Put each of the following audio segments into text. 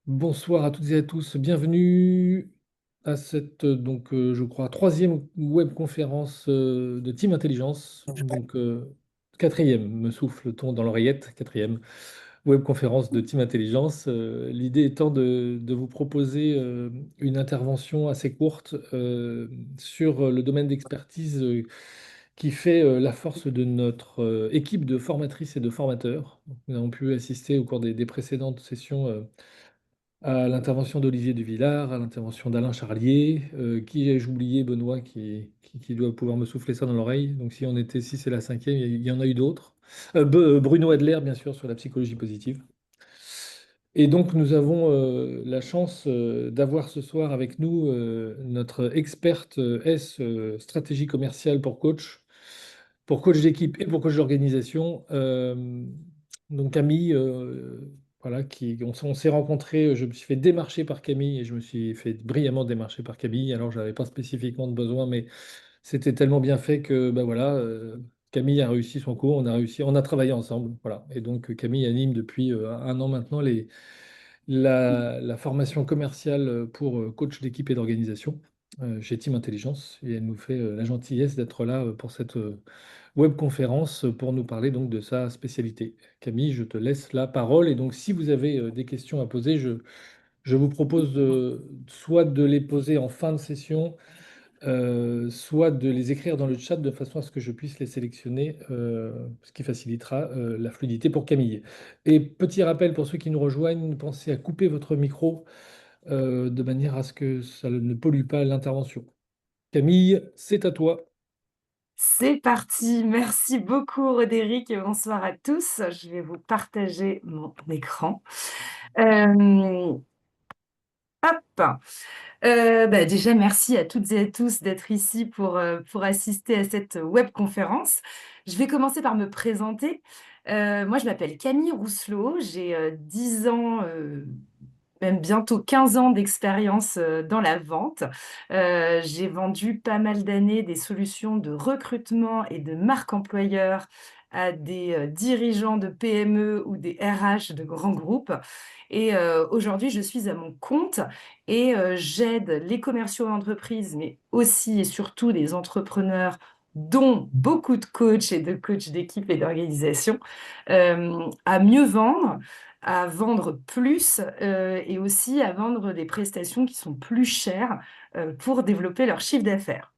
Bonsoir à toutes et à tous. Bienvenue à cette, je crois, troisième webconférence de Team Intelligence. Quatrième, me souffle-t-on dans l'oreillette, quatrième webconférence de Team Intelligence. L'idée étant de vous proposer une intervention assez courte sur le domaine d'expertise qui fait la force de notre équipe de formatrices et de formateurs. Donc, nous avons pu assister au cours des précédentes sessions à l'intervention d'Olivier Duvillard, à l'intervention d'Alain Charlier. Qui ai-je oublié, Benoît, qui doit pouvoir me souffler ça dans l'oreille. Donc si on était, si c'est la cinquième, il y en a eu d'autres. Bruno Adler, bien sûr, sur la psychologie positive. Et donc nous avons la chance d'avoir ce soir avec nous notre experte stratégie commerciale pour coach d'équipe et pour coach d'organisation. Donc Camille, voilà, on s'est rencontrés, je me suis fait démarcher par Camille et je me suis fait brillamment démarcher par Camille. Alors, je n'avais pas spécifiquement de besoin, mais c'était tellement bien fait que bah, voilà, Camille a réussi son cours, on a travaillé ensemble. Voilà. Et donc Camille anime depuis un an maintenant la formation commerciale pour coach d'équipe et d'organisation chez Team Intelligence. Et elle nous fait la gentillesse d'être là pour cette webconférence pour nous parler donc de sa spécialité. Camille, je te laisse la parole. Et donc, si vous avez des questions à poser, je vous propose soit de les poser en fin de session, soit de les écrire dans le chat de façon à ce que je puisse les sélectionner, ce qui facilitera la fluidité pour Camille. Et petit rappel pour ceux qui nous rejoignent, pensez à couper votre micro de manière à ce que ça ne pollue pas l'intervention. Camille, c'est à toi. C'est parti, merci beaucoup Rodérick et bonsoir à tous. Je vais vous partager mon écran. Hop, déjà merci à toutes et à tous d'être ici pour assister à cette webconférence. Je vais commencer par me présenter. Moi je m'appelle Camille Rousselot, j'ai 10 ans, même bientôt 15 ans d'expérience dans la vente. J'ai vendu pas mal d'années des solutions de recrutement et de marque employeur à des dirigeants de PME ou des RH de grands groupes. Et aujourd'hui, je suis à mon compte et j'aide les commerciaux d'entreprise, mais aussi et surtout des entrepreneurs dont beaucoup de coachs et de coachs d'équipe et d'organisation, à mieux vendre, à vendre plus et aussi à vendre des prestations qui sont plus chères pour développer leur chiffre d'affaires.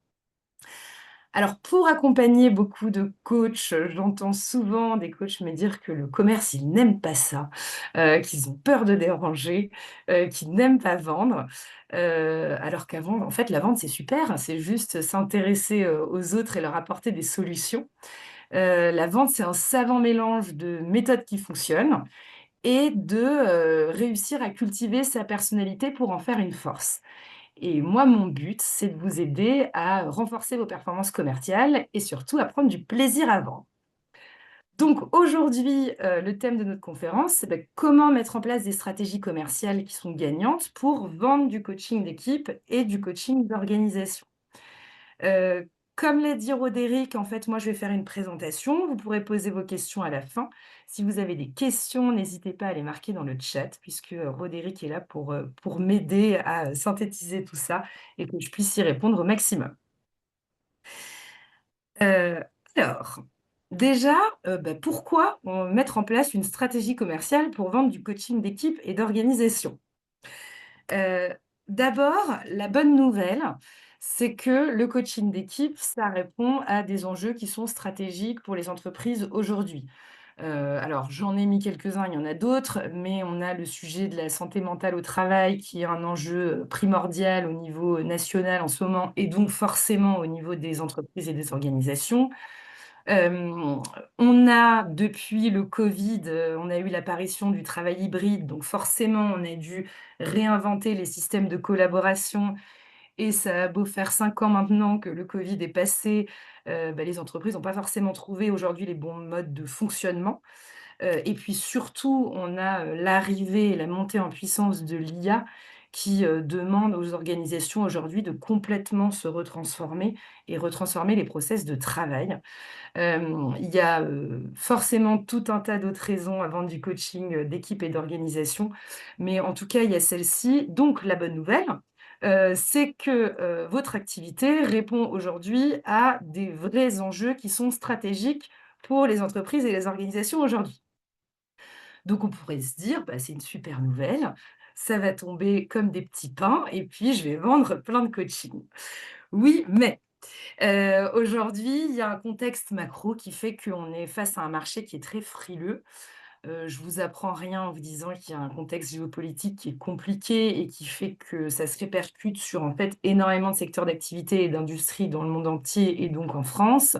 Alors, pour accompagner beaucoup de coachs, j'entends souvent des coachs me dire que le commerce, ils n'aiment pas ça, qu'ils ont peur de déranger, qu'ils n'aiment pas vendre. Alors qu'avant, en fait, la vente, c'est super, hein, c'est juste s'intéresser aux autres et leur apporter des solutions. La vente, c'est un savant mélange de méthodes qui fonctionnent et de réussir à cultiver sa personnalité pour en faire une force. Et moi, mon but, c'est de vous aider à renforcer vos performances commerciales et surtout à prendre du plaisir à vendre. Donc aujourd'hui, le thème de notre conférence, c'est comment mettre en place des stratégies commerciales qui sont gagnantes pour vendre du coaching d'équipe et du coaching d'organisation. Heu, Comme l'a dit Rodérick, en fait, moi, je vais faire une présentation. Vous pourrez poser vos questions à la fin. Si vous avez des questions, n'hésitez pas à les marquer dans le chat puisque, Rodérick est là pour m'aider à synthétiser tout ça et que je puisse y répondre au maximum. Heu, alors, déjà, pourquoi, mettre en place une stratégie commerciale pour vendre du coaching d'équipe et d'organisation? Heu, D'abord, la bonne nouvelle, c'est que le coaching d'équipe, ça répond à des enjeux qui sont stratégiques pour les entreprises aujourd'hui. Alors j'en ai mis quelques-uns, il y en a d'autres, mais on a le sujet de la santé mentale au travail qui est un enjeu, primordial au niveau national en ce moment et donc forcément au niveau des entreprises et des organisations. Hem, on a depuis le covid, on a eu l'apparition du travail hybride, donc forcément on a dû réinventer les systèmes de collaboration et ça a beau faire 5 ans maintenant que le covid est passé, les entreprises n'ont pas forcément trouvé aujourd'hui les bons modes de fonctionnement. Et puis surtout, on a, l'arrivée et la montée en puissance de l'IA qui demande aux organisations aujourd'hui de complètement se retransformer et retransformer les process de travail. Il y a, forcément tout un tas d'autres raisons à vendre du coaching, d'équipe et d'organisation, mais en tout cas, il y a celle-ci. Donc la bonne nouvelle, c'est que, votre activité répond aujourd'hui à des vrais enjeux qui sont stratégiques pour les entreprises et les organisations aujourd'hui. Donc on pourrait se dire: «Bah, c'est une super nouvelle, ça va tomber comme des petits pains et puis je vais vendre plein de coaching». Oui, mais aujourd'hui, il y a un contexte macro qui fait qu'on est face à un marché qui est très frileux. Je vous apprends rien en vous disant qu'il y a un contexte géopolitique qui est compliqué et qui fait que ça se répercute sur, en fait, énormément de secteurs d'activité et d'industries dans le monde entier et donc en France.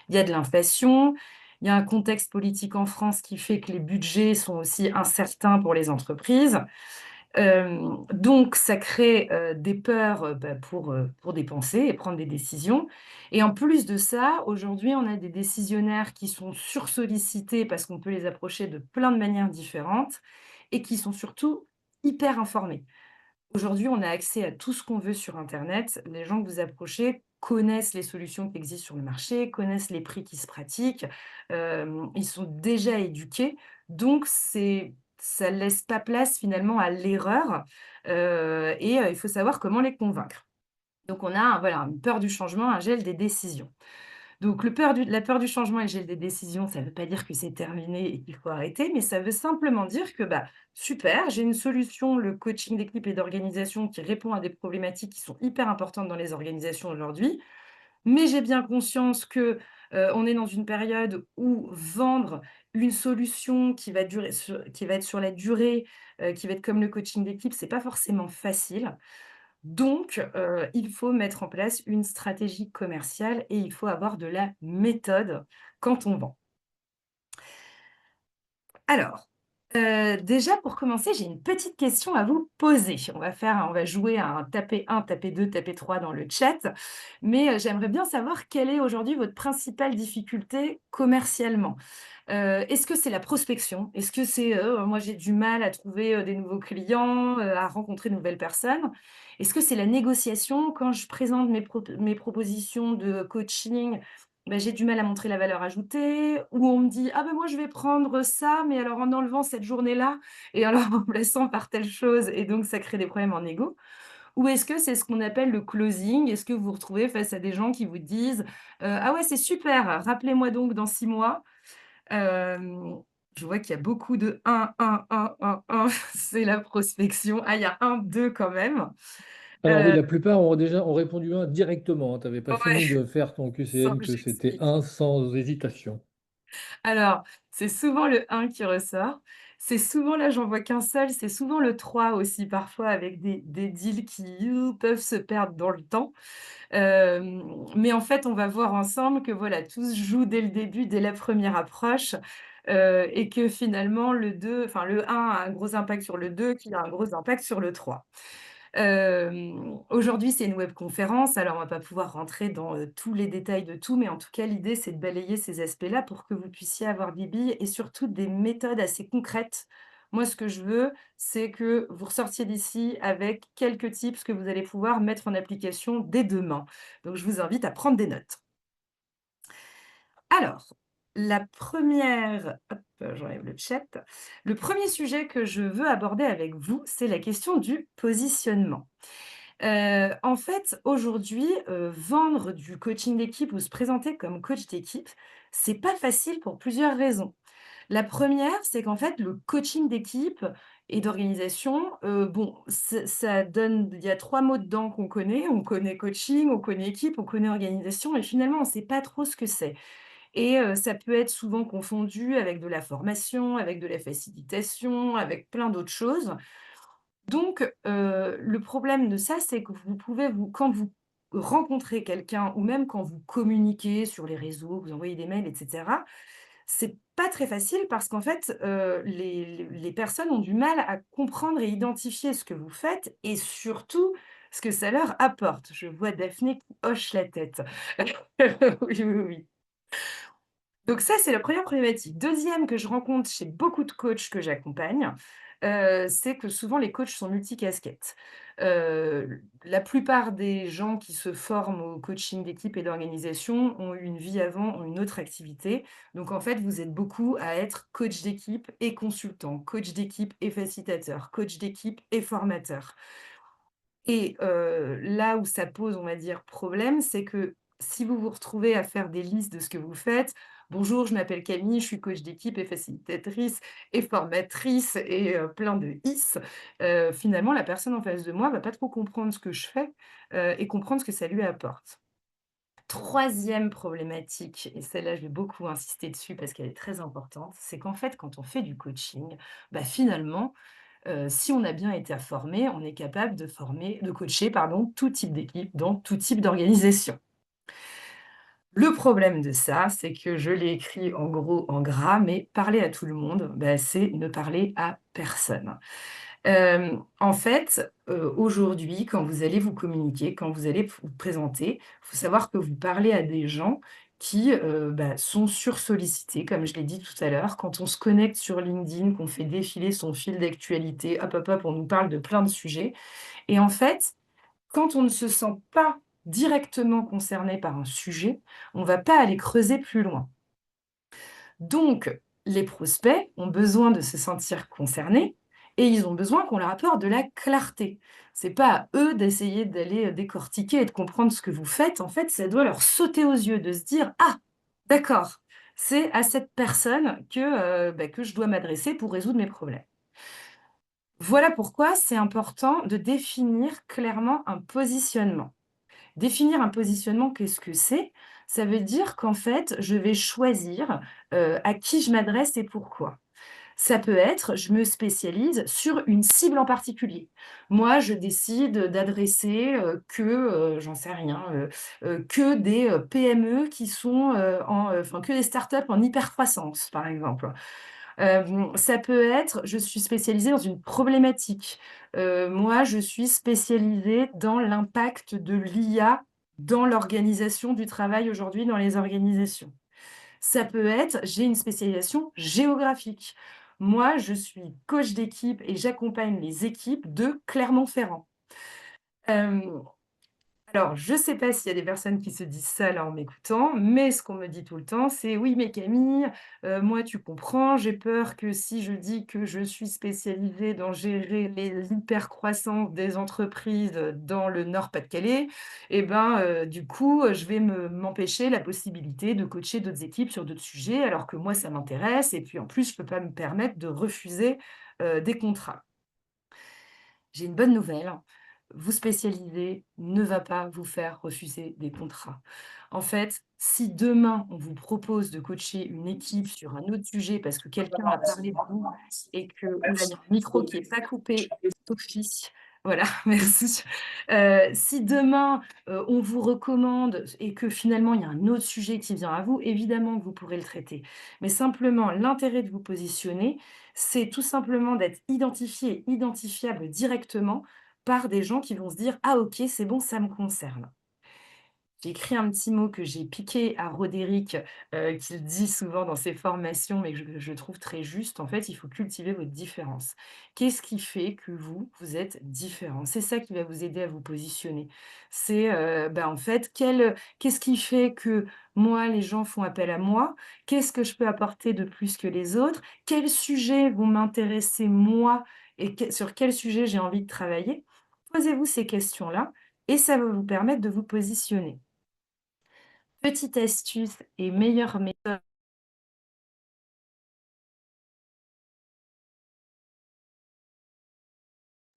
Il y a de l'inflation, il y a un contexte politique en France qui fait que les budgets sont aussi incertains pour les entreprises. Donc ça crée, des peurs, bah, pour dépenser et prendre des décisions et en plus de ça, aujourd'hui, on a des décisionnaires qui sont sursollicités parce qu'on peut les approcher de plein de manières différentes et qui sont surtout hyper informés. Aujourd'hui, on a accès à tout ce qu'on veut sur internet. Les gens que vous approchez connaissent les solutions qui existent sur le marché, connaissent les prix qui se pratiquent, ils sont déjà éduqués, donc ça laisse pas place finalement à l'erreur, il faut savoir comment les convaincre. Donc on a, voilà, une peur du changement, un gel des décisions. Donc la peur du changement et le gel des décisions, ça ne veut pas dire que c'est terminé et qu'il faut arrêter, mais ça veut simplement dire que, bah, super, j'ai une solution, le coaching d'équipe et d'organisation qui répond à des problématiques qui sont hyper importantes dans les organisations aujourd'hui. Mais j'ai bien conscience que, on est dans une période où vendre une solution qui va être sur la durée, qui va être comme le coaching d'équipe, c'est pas forcément facile. Donc, il faut mettre en place une stratégie commerciale et il faut avoir de la méthode quand on vend. Alors, déjà pour commencer, j'ai une petite question à vous poser. On va jouer à un taper 1, taper 2, taper 3 dans le chat, mais, j'aimerais bien savoir quelle est aujourd'hui votre principale difficulté commercialement? Est-ce que c'est la prospection? Est-ce que c'est, moi j'ai du mal à trouver, des nouveaux clients, à rencontrer de nouvelles personnes? Est-ce que c'est la négociation? Quand je présente mes propositions de coaching, bah, j'ai du mal à montrer la valeur ajoutée? Ou on me dit: «Ah ben moi je vais prendre ça, mais alors en enlevant cette journée-là et alors en remplaçant par telle chose» et donc ça crée des problèmes en négo? Ou est-ce que c'est ce qu'on appelle le closing? Est-ce que vous vous retrouvez face à des gens qui vous disent: «Ah ouais, c'est super, rappelez-moi donc dans 6 mois». Hem, je vois qu'il y a beaucoup de un, c'est la prospection. Ah, il y a un, 2 quand même. Alors oui, Heu, la plupart ont répondu un directement. Tu n'avais pas ouais, fini de faire ton sans QCM que que c'était j'explique. un sans hésitation. Alors, c'est souvent le un qui ressort. C'est souvent là, j'en vois qu'un seul, c'est souvent le 3 aussi parfois avec des deals qui, peuvent se perdre dans le temps. Mais en fait, on va voir ensemble que voilà, tout se joue dès le début, dès la première approche, et que finalement le 2, enfin le un a un gros impact sur le 2, qui a un gros impact sur le 3. Aujourd'hui, c'est une webconférence, alors on va pas pouvoir rentrer dans, tous les détails de tout, mais en tout cas, l'idée, c'est de balayer ces aspects-là pour que vous puissiez avoir des billes et surtout des méthodes assez concrètes. Moi, ce que je veux, c'est que vous ressortiez d'ici avec quelques tips que vous allez pouvoir mettre en application dès demain. Donc je vous invite à prendre des notes. Alors, la première, hop, j'enlève le chat. Le premier sujet que je veux aborder avec vous, c'est la question du positionnement. En fait, aujourd'hui, vendre du coaching d'équipe ou se présenter comme coach d'équipe, c'est pas facile pour plusieurs raisons. La première, c'est qu'en fait, le coaching d'équipe et d'organisation, bon, ça donne il y a 3 mots dedans qu'on connaît. On connaît coaching, on connaît équipe, on connaît organisation et finalement, on ne sait pas trop ce que c'est et ça peut être souvent confondu avec de la formation, avec de la facilitation, avec plein d'autres choses. Donc, le problème de ça, c'est que vous pouvez quand vous rencontrez quelqu'un ou même quand vous communiquez sur les réseaux, vous envoyez des mails et cetera, c'est pas très facile parce qu'en fait, les personnes ont du mal à comprendre et identifier ce que vous faites et surtout ce que ça leur apporte. Je vois Daphné qui hoche la tête. Oui, oui, oui. Donc ça, c'est la première problématique. Deuxième que je rencontre chez beaucoup de coachs que j'accompagne, c'est que souvent les coachs sont multicasquettes. La plupart des gens qui se forment au coaching d'équipe et d'organisation ont eu une vie avant, ont une autre activité. Donc en fait, vous êtes beaucoup à être coach d'équipe et consultant, coach d'équipe et facilitateur, coach d'équipe et formateur. Et là où ça pose, on va dire, problème, c'est que si vous vous retrouvez à faire des listes de ce que vous faites: «Bonjour, je m'appelle Camille, je suis coach d'équipe et facilitatrice et formatrice» et plein de "is", finalement, la personne en face de moi va pas trop comprendre ce que je fais, et comprendre ce que ça lui apporte. Troisième problématique, et celle-là, je vais beaucoup insister dessus parce qu'elle est très importante, c'est qu'en fait, quand on fait du coaching, bah, finalement, si on a bien été formé, on est capable de coacher, pardon, tout type d'équipe dans tout type d'organisation. Le problème de ça, c'est que je l'ai écrit en gros, en gras, mais parler à tout le monde, bah, c'est ne parler à personne. En fait, aujourd'hui, quand vous allez vous communiquer, quand vous allez vous présenter, il faut savoir que vous parlez à des gens qui, bah, sont sursollicités, comme je l'ai dit tout à l'heure. Quand on se connecte sur LinkedIn, qu'on fait défiler son fil d'actualité, hop, hop, hop, on nous parle de plein de sujets et en fait, quand on ne se sent pas directement concerné par un sujet, on ne va pas aller creuser plus loin. Donc, les prospects ont besoin de se sentir concernés et ils ont besoin qu'on leur apporte de la clarté. C'est pas à eux d'essayer d'aller décortiquer et de comprendre ce que vous faites. En fait, ça doit leur sauter aux yeux, de se dire: «Ah, d'accord, c'est à cette personne que je dois m'adresser pour résoudre mes problèmes». Voilà pourquoi c'est important de définir clairement un positionnement. Définir un positionnement, qu'est-ce que c'est? Ça veut dire qu'en fait, je vais choisir, à qui je m'adresse et pourquoi. Ça peut être, je me spécialise sur une cible en particulier. Moi, je décide d'adresser, j'en sais rien, que des, PME qui sont, enfin que des startups en hyper croissance, par exemple. Ça peut être, je suis spécialisée dans une problématique. Moi, je suis spécialisée dans l'impact de l'IA dans l'organisation du travail aujourd'hui dans les organisations. Ça peut être, j'ai une spécialisation géographique. Moi, je suis coach d'équipe et j'accompagne les équipes de Clermont-Ferrand. Hem alors, je ne sais pas s'il y a des personnes qui se disent ça là en m'écoutant, mais ce qu'on me dit tout le temps, c'est: «Oui, mais Camille, moi tu comprends, j'ai peur que si je dis que je suis spécialisée dans gérer les hypercroissances des entreprises, dans le Nord-Pas-de-Calais et ben, du coup, je vais m'empêcher la possibilité de coacher d'autres équipes sur d'autres sujets alors que moi ça m'intéresse et puis en plus je ne peux pas me permettre de refuser, des contrats». J'ai une bonne nouvelle, vous spécialiser ne va pas vous faire refuser des contrats. En fait, si demain on vous propose de coacher une équipe sur un autre sujet parce que quelqu'un a parlé de vous et que oula, il y a un micro qui est pas coupé, Sophie, voilà, merci. Si demain, on vous recommande et que finalement il y a un autre sujet qui vient à vous, évidemment que vous pourrez le traiter. Mais simplement, l'intérêt de vous positionner, c'est tout simplement d'être identifié et identifiable directement par des gens qui vont se dire: «Ah OK, c'est bon, ça me concerne». J'ai écrit un petit mot que j'ai piqué à Roderick, qu'il dit souvent dans ses formations, mais que je trouve très juste. En fait, il faut cultiver votre différence. Qu'est-ce qui fait que vous, vous êtes différent? C'est ça qui va vous aider à vous positionner. C'est, en fait, qu'est-ce qui fait que moi, les gens font appel à moi? Qu'est-ce que je peux apporter de plus que les autres? Quels sujets vont m'intéresser moi et sur quel sujet j'ai envie de travailler? Posez-vous ces questions-là et ça va vous permettre de vous positionner. Petite astuce et meilleure méthode,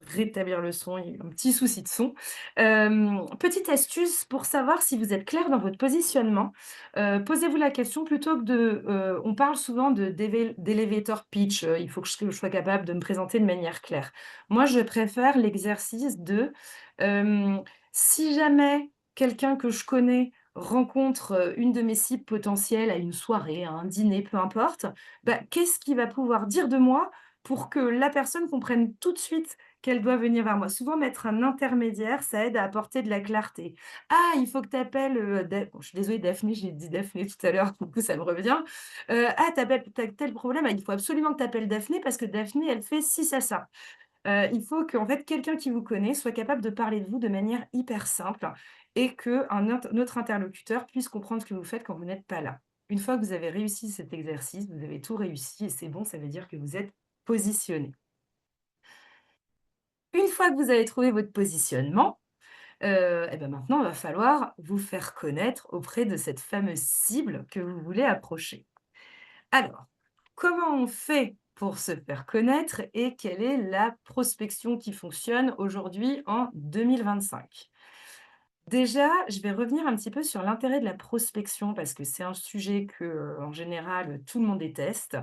rétablir le son, il y a eu un petit souci de son. Petite astuce pour savoir si vous êtes clair dans votre positionnement, posez-vous la question plutôt que on parle souvent d'elevator pitch, il faut que je sois capable de me présenter de manière claire. Moi, je préfère l'exercice de, hem, si jamais quelqu'un que je connais rencontre, une de mes cibles potentielles à une soirée, à un dîner, peu importe, bah, qu'est-ce qu'il va pouvoir dire de moi pour que la personne comprenne tout de suite qu'elle doit venir vers moi. Souvent, mettre un intermédiaire, ça aide à apporter de la clarté. «Ah, il faut que tu appelles, bon, je suis désolée Daphné, j'ai dit Daphné tout à l'heure, du coup ça me revient. «Ah, tu appelles tel problème, ah, il faut absolument que tu appelles Daphné parce que Daphné, elle fait ci, ça, ça». Il faut qu'en fait, quelqu'un qui vous connaît soit capable de parler de vous de manière hyper simple et qu'un autre interlocuteur puisse comprendre ce que vous faites quand vous n'êtes pas là. Une fois que vous avez réussi cet exercice, vous avez tout réussi et c'est bon, ça veut dire que vous êtes positionné. Une fois que vous avez trouvé votre positionnement, et ben maintenant, il va falloir vous faire connaître auprès de cette fameuse cible que vous voulez approcher. Alors, comment on fait pour se faire connaître et quelle est la prospection qui fonctionne aujourd'hui en 2025? Déjà, je vais revenir un petit peu sur l'intérêt de la prospection parce que c'est un sujet que, en général, tout le monde déteste.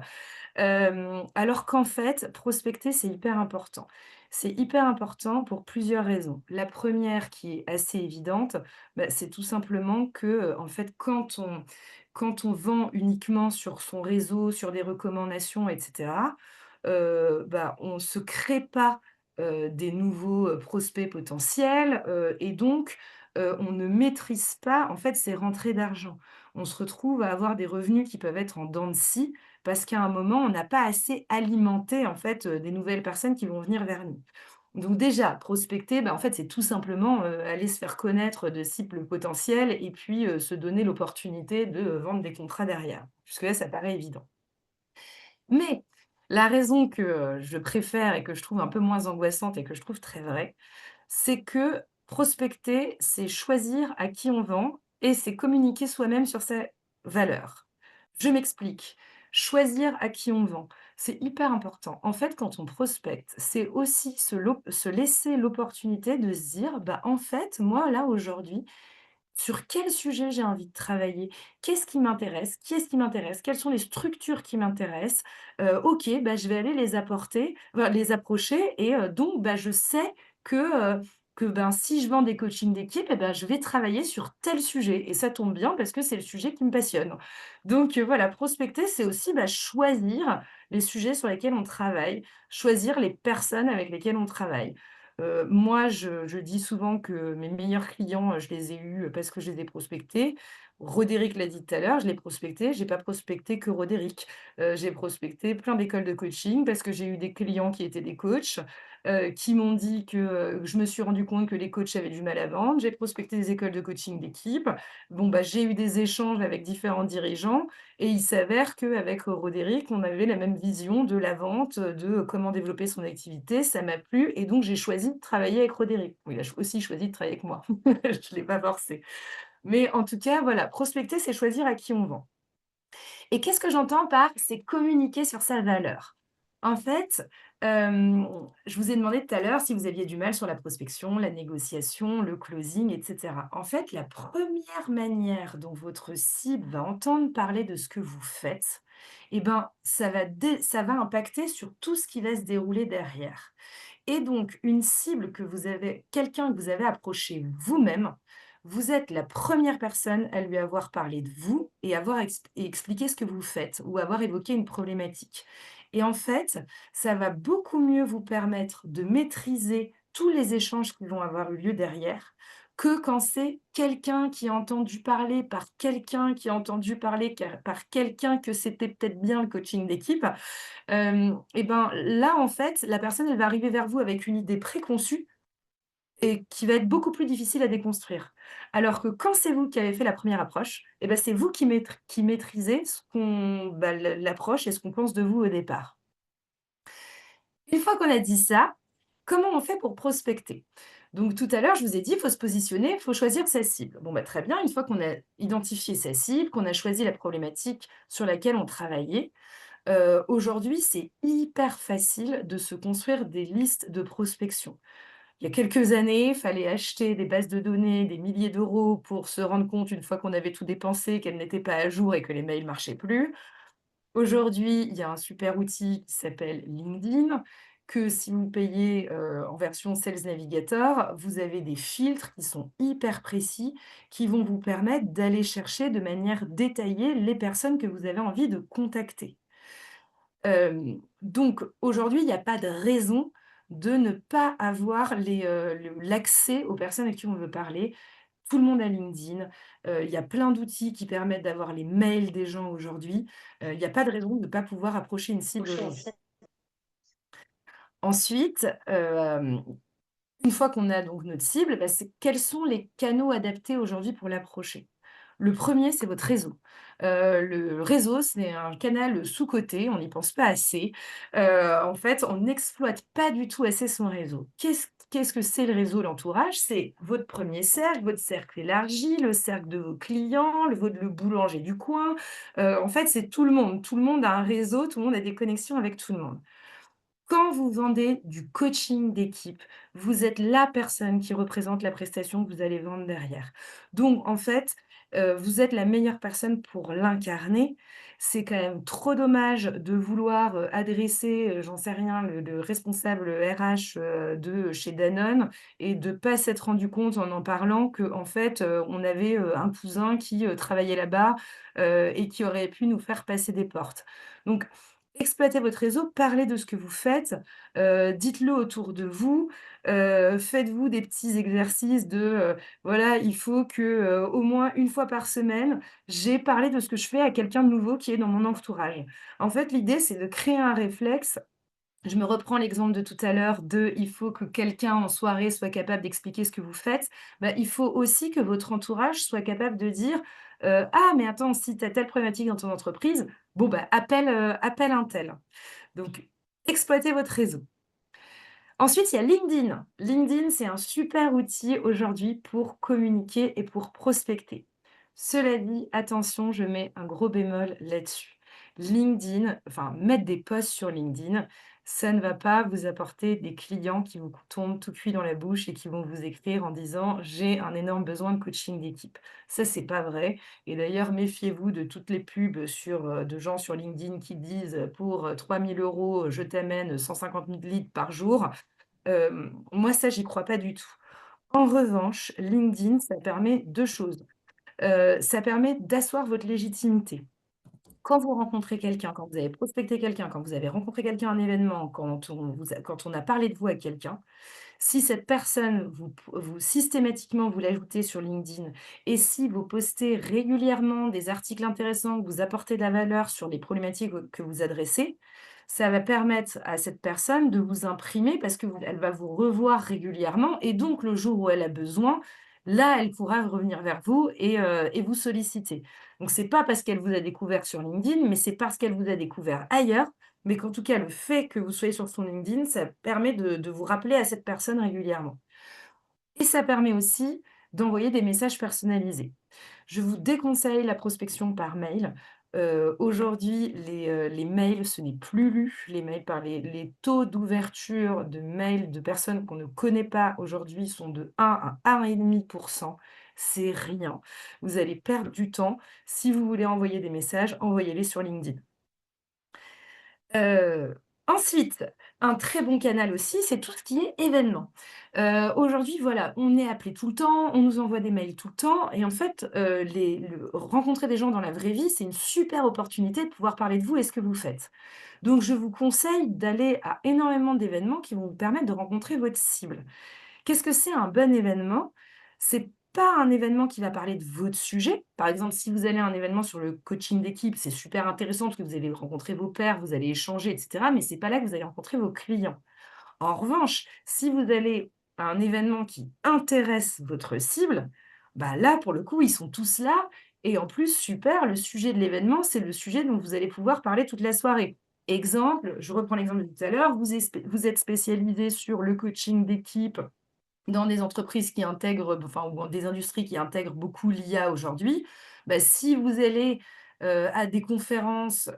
Alors qu'en fait, prospecter, c'est hyper important. C'est hyper important pour plusieurs raisons. La première qui est assez évidente, bah, c'est tout simplement que, en fait, quand on vend uniquement sur son réseau, sur des recommandations et cetera, bah, on ne se crée pas, des nouveaux, prospects potentiels, et donc, on ne maîtrise pas, en fait, ses rentrées d'argent. On se retrouve à avoir des revenus qui peuvent être en dents de scie parce qu'à un moment, on n'a pas assez alimenté, en fait, des nouvelles personnes qui vont venir vers nous. Donc déjà, prospecter, bah, en fait, c'est tout simplement, aller se faire connaître de cibles potentielles et puis, se donner l'opportunité de, vendre des contrats derrière. Jusque-là, ça paraît évident. Mais la raison que, je préfère et que je trouve un peu moins angoissante et que je trouve très vraie, c'est que prospecter, c'est choisir à qui on vend et c'est communiquer soi-même sur ses valeurs. Je m'explique. Choisir à qui on vend, c'est hyper important. En fait, quand on prospecte, c'est aussi se laisser l'opportunité de se dire, bah, en fait, moi, là, aujourd'hui, sur quel sujet j'ai envie de travailler? Qu'est-ce qui m'intéresse? Qui est-ce qui m'intéresse? Quelles sont les structures qui m'intéressent? OK, bah, je vais aller les apporter, enfin, les approcher et donc bah, je sais que, ben, si je vends des coachings d'équipe et ben, je vais travailler sur tel sujet et ça tombe bien parce que c'est le sujet qui me passionne. Donc voilà, prospecter, c'est aussi, bah, choisir les sujets sur lesquels on travaille, choisir les personnes avec lesquelles on travaille. Moi, je dis souvent que mes meilleurs clients, je les ai eus, parce que je les ai prospectés. Roderick l'a dit tout à l'heure, je l'ai prospecté, j'ai pas prospecté que Roderick. J'ai prospecté plein d'écoles de coaching parce que j'ai eu des clients qui étaient des coachs, qui m'ont dit que, je me suis rendu compte que les coachs avaient du mal à vendre. J'ai prospecté des écoles de coaching d'équipe. Bon, bah, j'ai eu des échanges avec différents dirigeants et il s'avère qu'avec, Roderick, on avait la même vision de la vente, de comment développer son activité. Ça m'a plu et donc j'ai choisi de travailler avec Roderick. Bon, il a aussi choisi de travailler avec moi. Je ne l'ai pas forcé. Mais en tout cas, voilà, prospecter, c'est choisir à qui on vend. Et qu'est-ce que j'entends par c'est communiquer sur sa valeur? En fait, je vous ai demandé tout à l'heure si vous aviez du mal sur la prospection, la négociation, le closing et cetera. En fait, la première manière dont votre cible va entendre parler de ce que vous faites et ben, ça va impacter sur tout ce qui va se dérouler derrière. Et donc une cible que vous avez quelqu'un que vous avez approché vous-même, vous êtes la première personne à lui avoir parlé de vous et avoir expliqué ce que vous faites ou avoir évoqué une problématique. Et en fait, ça va beaucoup mieux vous permettre de maîtriser tous les échanges qui vont avoir eu lieu derrière que quand c'est quelqu'un qui a entendu parler par quelqu'un qui a entendu parler par quelqu'un que c'était peut-être bien le coaching d'équipe. Et ben, là, en fait, la personne, elle va arriver vers vous avec une idée préconçue et qui va être beaucoup plus difficile à déconstruire. Alors que quand c'est vous qui avez fait la première approche, et ben, c'est vous qui maîtrisez ce qu'on bah, l'approche et ce qu'on pense de vous au départ. Une fois qu'on a dit ça, comment on fait pour prospecter? Donc tout à l'heure, je vous ai dit, il faut se positionner, il faut choisir sa cible. Bon, bah, très bien, une fois qu'on a identifié sa cible, qu'on a choisi la problématique sur laquelle on travaillait, aujourd'hui, c'est hyper facile de se construire des listes de prospection. Il y a quelques années, il fallait acheter des bases de données, des milliers d'euros pour se rendre compte, une fois qu'on avait tout dépensé, qu'elles n'étaient pas à jour et que les mails marchaient plus. Aujourd'hui, il y a un super outil qui s'appelle LinkedIn, que si vous payez, en version Sales Navigator, vous avez des filtres qui sont hyper précis, qui vont vous permettre d'aller chercher de manière détaillée les personnes que vous avez envie de contacter. Donc aujourd'hui, il n'y a pas de raison de ne pas avoir l'accès aux personnes à qui on veut parler. Tout le monde a LinkedIn, il y a plein d'outils qui permettent d'avoir les mails des gens aujourd'hui. Il y a pas de raison de ne pas pouvoir approcher une cible aujourd'hui. Ensuite, une fois qu'on a donc notre cible, bah, c'est quels sont les canaux adaptés aujourd'hui pour l'approcher? Le premier, c'est votre réseau. Le réseau, c'est un canal sous-coté, on n'y pense pas assez. En fait, on n'exploite pas du tout assez son réseau. Qu'est-ce que c'est le réseau, l'entourage? C'est votre premier cercle, votre cercle élargi, le cercle de vos clients, le boulanger du coin. En fait, c'est tout le monde. Tout le monde a un réseau, tout le monde a des connexions avec tout le monde. Quand vous vendez du coaching d'équipe, vous êtes la personne qui représente la prestation que vous allez vendre derrière. Donc en fait, vous êtes la meilleure personne pour l'incarner. C'est quand même trop dommage de vouloir, adresser, j'en sais rien, le responsable RH, de chez Danone et de pas s'être rendu compte en parlant qu'en fait, on avait, un cousin qui, travaillait là-bas, et qui aurait pu nous faire passer des portes. Donc exploitez votre réseau, parlez de ce que vous faites, dites-le autour de vous, faites-vous des petits exercices de, voilà, il faut que, au moins une fois par semaine, j'ai parlé de ce que je fais à quelqu'un de nouveau qui est dans mon entourage. En fait, l'idée, c'est de créer un réflexe. Je me reprends l'exemple de tout à l'heure de il faut que quelqu'un en soirée soit capable d'expliquer ce que vous faites. Bah, il faut aussi que votre entourage soit capable de dire, «Ah mais attends, si tu as telle problématique dans ton entreprise, bon bah appelle un tel». Donc exploitez votre réseau. Ensuite, il y a LinkedIn. LinkedIn, c'est un super outil aujourd'hui pour communiquer et pour prospecter. Cela dit, attention, je mets un gros bémol là-dessus. LinkedIn, enfin, mettre des posts sur LinkedIn, ça ne va pas vous apporter des clients qui vous tombent tout cuit dans la bouche et qui vont vous écrire en disant j'ai un énorme besoin de coaching d'équipe. Ça, c'est pas vrai. Et d'ailleurs, méfiez-vous de toutes les pubs de gens sur LinkedIn qui disent pour 3 000 €, je t'amène 150 000 leads par jour. Moi ça, j'y crois pas du tout. En revanche, LinkedIn, ça permet 2 choses. Ça permet d'asseoir votre légitimité. Quand vous rencontrez quelqu'un, quand vous avez prospecté quelqu'un, quand vous avez rencontré quelqu'un à un événement, quand on a parlé de vous à quelqu'un, si cette personne, vous systématiquement, vous l'ajoutez sur LinkedIn et si vous postez régulièrement des articles intéressants, que vous apportez de la valeur sur les problématiques que vous adressez, ça va permettre à cette personne de vous imprimer parce qu'elle va vous revoir régulièrement et donc le jour où elle a besoin, là, elle pourra revenir vers vous et vous solliciter. Donc c'est pas parce qu'elle vous a découvert sur LinkedIn, mais c'est parce qu'elle vous a découvert ailleurs, mais qu'en tout cas, le fait que vous soyez sur son LinkedIn, ça permet de vous rappeler à cette personne régulièrement et ça permet aussi d'envoyer des messages personnalisés. Je vous déconseille la prospection par mail. Aujourd'hui, les mails, ce n'est plus lu. Les mails par les taux d'ouverture de mails de personnes qu'on ne connaît pas aujourd'hui sont de 1 à 1,5. C'est rien. Vous allez perdre du temps. Si vous voulez envoyer des messages, envoyez-les sur LinkedIn. Heu, Ensuite, un très bon canal aussi, c'est tout ce qui est événements. Aujourd'hui, voilà, on est appelé tout le temps, on nous envoie des mails tout le temps et en fait, rencontrer des gens dans la vraie vie, c'est une super opportunité de pouvoir parler de vous et ce que vous faites. Donc je vous conseille d'aller à énormément d'événements qui vont vous permettre de rencontrer votre cible. Qu'est-ce que c'est un bon événement? C'est pas un événement qui va parler de votre sujet. Par exemple, si vous allez à un événement sur le coaching d'équipe, c'est super intéressant parce que vous allez rencontrer vos pairs, vous allez échanger, et cetera, mais c'est pas là que vous allez rencontrer vos clients. En revanche, si vous allez à un événement qui intéresse votre cible, bah là, pour le coup, ils sont tous là et en plus, super, le sujet de l'événement, c'est le sujet dont vous allez pouvoir parler toute la soirée. Exemple, je reprends l'exemple de tout à l'heure, vous êtes spécialisé sur le coaching d'équipe dans des entreprises qui intègrent, enfin, ou dans des industries qui intègrent beaucoup l'IA aujourd'hui, bah, si vous allez, à des conférences,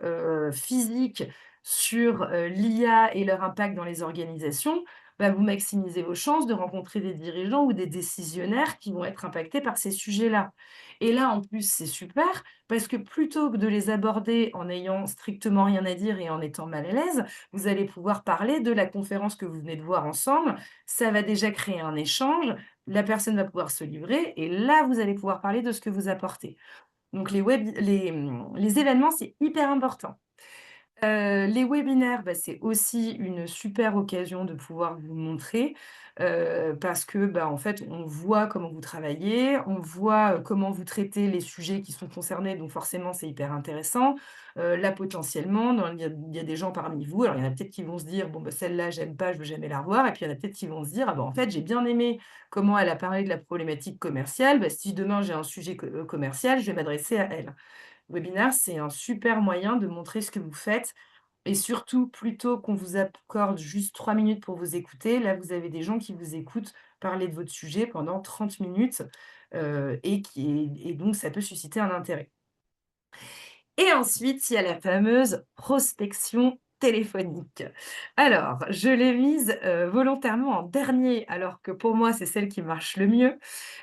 physiques sur, l'IA et leur impact dans les organisations, bah, vous maximisez vos chances de rencontrer des dirigeants ou des décisionnaires qui vont être impactés par ces sujets-là. Et là, en plus, c'est super parce que plutôt que de les aborder en ayant strictement rien à dire et en étant mal à l'aise, vous allez pouvoir parler de la conférence que vous venez de voir ensemble. Ça va déjà créer un échange, la personne va pouvoir se livrer et là, vous allez pouvoir parler de ce que vous apportez. Donc les événements, c'est hyper important. Les webinaires, bah, c'est aussi une super occasion de pouvoir vous montrer, parce que, bah, en fait, on voit comment vous travaillez, on voit, comment vous traitez les sujets qui sont concernés, donc forcément, c'est hyper intéressant. Là, potentiellement, il y a des gens parmi vous, alors il y en a peut-être qui vont se dire: «Bon, bah, celle-là, j'aime pas, je veux jamais la revoir» et puis il y en a peut-être qui vont se dire: «Ah bah, en fait, j'ai bien aimé comment elle a parlé de la problématique commerciale, bah, si demain j'ai un sujet commercial, je vais m'adresser à elle». Webinar, c'est un super moyen de montrer ce que vous faites et surtout, plutôt qu'on vous accorde juste 3 minutes pour vous écouter, là, vous avez des gens qui vous écoutent parler de votre sujet pendant 30 minutes, et donc ça peut susciter un intérêt. Et ensuite, il y a la fameuse prospection téléphonique. Alors, je l'ai mise, volontairement en dernier, alors que pour moi, c'est celle qui marche le mieux.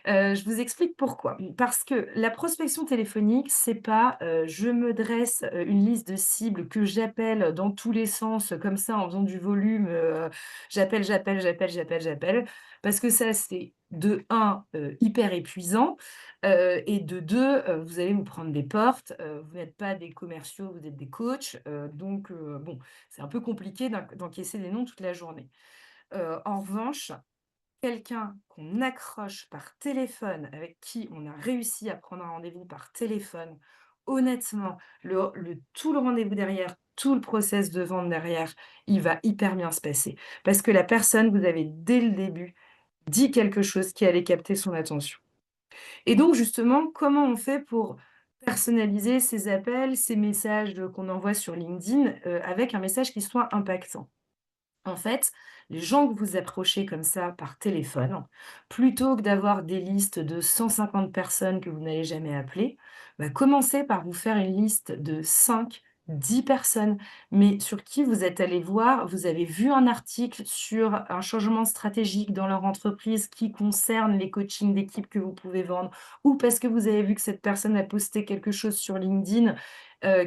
Je vous explique pourquoi. Parce que la prospection téléphonique, c'est pas, je me dresse, une liste de cibles que j'appelle dans tous les sens, comme ça, en faisant du volume, j'appelle, j'appelle, j'appelle, j'appelle, j'appelle. Parce que ça, c'est de un hyper épuisant, et de 2 vous allez vous prendre des portes, vous n'êtes pas des commerciaux, vous êtes des coachs, donc bon, c'est un peu compliqué d'encaisser des noms toute la journée. En revanche, quelqu'un qu'on accroche par téléphone, avec qui on a réussi à prendre un rendez-vous par téléphone, honnêtement, tout le rendez-vous derrière, tout le process de vente derrière, il va hyper bien se passer. Parce que la personne, vous avez dès le début dit quelque chose qui allait capter son attention. Et donc justement, comment on fait pour personnaliser ces appels, ces messages, qu'on envoie sur LinkedIn, avec un message qui soit impactant? En fait, les gens que vous approchez comme ça par téléphone, plutôt que d'avoir des listes de 150 personnes que vous n'allez jamais appeler, bah, commencez par vous faire une liste de 5, 10 personnes, mais sur qui vous êtes allé voir, vous avez vu un article sur un changement stratégique dans leur entreprise qui concerne les coachings d'équipe que vous pouvez vendre, ou parce que vous avez vu que cette personne a posté quelque chose sur LinkedIn,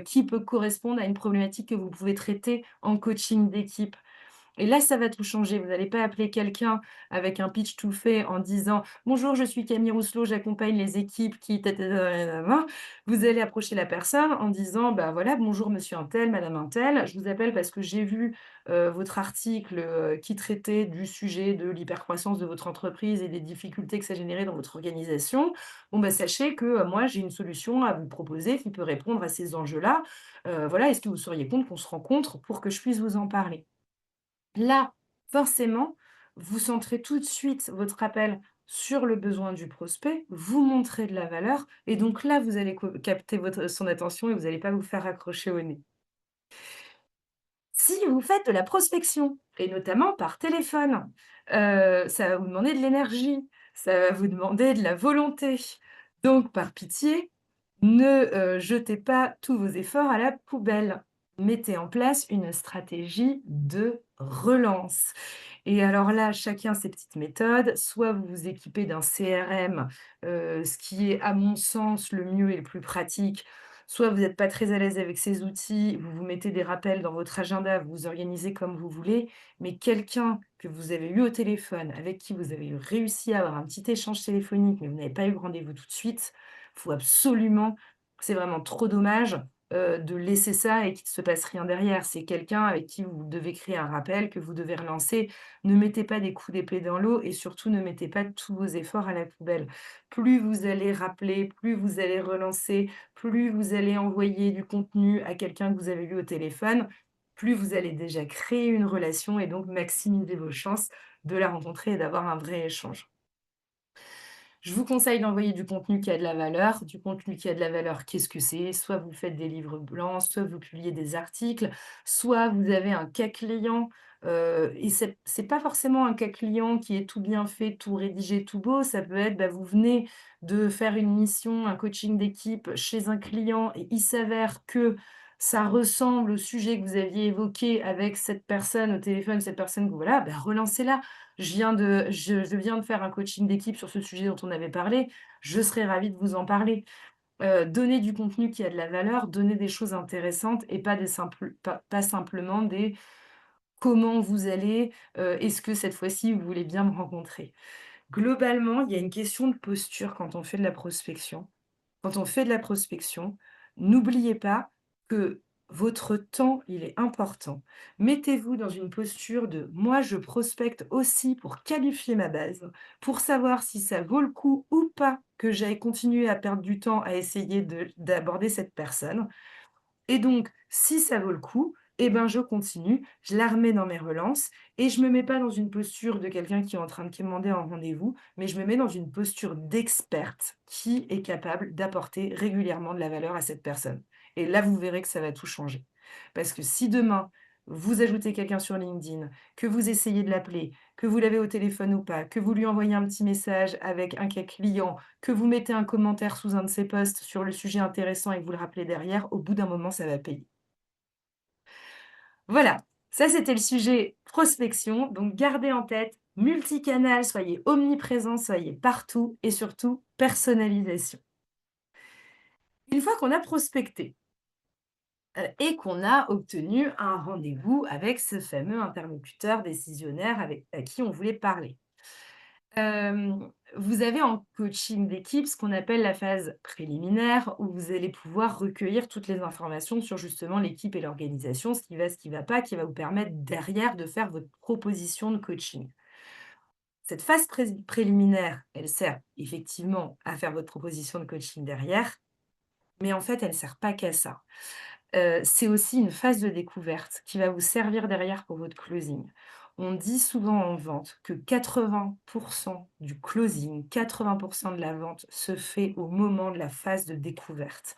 qui peut correspondre à une problématique que vous pouvez traiter en coaching d'équipe. Et là, ça va tout changer. Vous n'allez pas appeler quelqu'un avec un pitch tout fait en disant: «Bonjour, je suis Camille Rousselot, j'accompagne les équipes qui ta ta ta na na na». Vous allez approcher la personne en disant: «Bah, voilà, bonjour monsieur untel, madame untel, je vous appelle parce que j'ai vu, votre article, qui traitait du sujet de l'hypercroissance de votre entreprise et des difficultés que ça générait dans votre organisation. Bon, bah, sachez que, moi, j'ai une solution à vous proposer qui peut répondre à ces enjeux-là. Voilà, est-ce que vous seriez contre qu'on se rencontre pour que je puisse vous en parler?» Là, forcément, vous centrez tout de suite votre appel sur le besoin du prospect, vous montrez de la valeur et donc là, vous allez capter son attention et vous n'allez pas vous faire accrocher au nez. Si vous faites de la prospection et notamment par téléphone, ça va vous demander de l'énergie, ça va vous demander de la volonté. Donc par pitié, ne, jetez pas tous vos efforts à la poubelle. Mettez en place une stratégie de relance. Et alors là, chacun ses petites méthodes. Soit vous vous équipez d'un CRM, ce qui est à mon sens le mieux et le plus pratique. Soit vous n'êtes pas très à l'aise avec ces outils, vous vous mettez des rappels dans votre agenda, vous vous organisez comme vous voulez, mais quelqu'un que vous avez eu au téléphone, avec qui vous avez réussi à avoir un petit échange téléphonique, mais vous n'avez pas eu rendez-vous tout de suite, faut absolument, c'est vraiment trop dommage, de laisser ça et qu'il ne se passe rien derrière. C'est quelqu'un avec qui vous devez créer un rappel, que vous devez relancer. Ne mettez pas des coups d'épée dans l'eau et surtout ne mettez pas tous vos efforts à la poubelle. Plus vous allez rappeler, plus vous allez relancer, plus vous allez envoyer du contenu à quelqu'un que vous avez eu au téléphone, plus vous allez déjà créer une relation et donc maximiser vos chances de la rencontrer et d'avoir un vrai échange. Je vous conseille d'envoyer du contenu qui a de la valeur. Du contenu qui a de la valeur, qu'est-ce que c'est? Soit vous faites des livres blancs, soit vous publiez des articles, soit vous avez un cas client, et c'est pas forcément un cas client qui est tout bien fait, tout rédigé, tout beau. Ça peut être, bah, vous venez de faire une mission, un coaching d'équipe chez un client et il s'avère que ça ressemble au sujet que vous aviez évoqué avec cette personne au téléphone, cette personne que voilà, bah, relancez-la. Je viens de faire un coaching d'équipe sur ce sujet dont on avait parlé, je serais ravie de vous en parler. Donner du contenu qui a de la valeur, donner des choses intéressantes et pas simplement des: «Comment vous allez? Est-ce que cette fois-ci vous voulez bien me rencontrer?» Globalement, il y a une question de posture quand on fait de la prospection. Quand on fait de la prospection, n'oubliez pas que votre temps, il est important. Mettez-vous dans une posture de: «Moi, je prospecte aussi pour qualifier ma base, pour savoir si ça vaut le coup ou pas que j'aille continuer à perdre du temps à essayer d'aborder cette personne». Et donc, si ça vaut le coup, eh ben, je continue, je la remets dans mes relances et je me mets pas dans une posture de quelqu'un qui est en train de quémander un rendez-vous, mais je me mets dans une posture d'experte qui est capable d'apporter régulièrement de la valeur à cette personne. Et là, vous verrez que ça va tout changer. Parce que si demain, vous ajoutez quelqu'un sur LinkedIn, que vous essayez de l'appeler, que vous l'avez au téléphone ou pas, que vous lui envoyez un petit message avec un cas client, que vous mettez un commentaire sous un de ses posts sur le sujet intéressant et que vous le rappelez derrière, au bout d'un moment, ça va payer. Voilà, ça c'était le sujet prospection. Donc gardez en tête, multicanal, soyez omniprésents, soyez partout et surtout personnalisation. Une fois qu'on a prospecté et qu'on a obtenu un rendez-vous avec ce fameux interlocuteur décisionnaire à qui on voulait parler. Vous avez en coaching d'équipe ce qu'on appelle la phase préliminaire où vous allez pouvoir recueillir toutes les informations sur justement l'équipe et l'organisation, ce qui va pas, qui va vous permettre derrière de faire votre proposition de coaching. Cette phase préliminaire, elle sert effectivement à faire votre proposition de coaching derrière, mais en fait, elle ne sert pas qu'à ça. C'est aussi une phase de découverte qui va vous servir derrière pour votre closing. On dit souvent en vente que 80 du closing, 80 de la vente se fait au moment de la phase de découverte.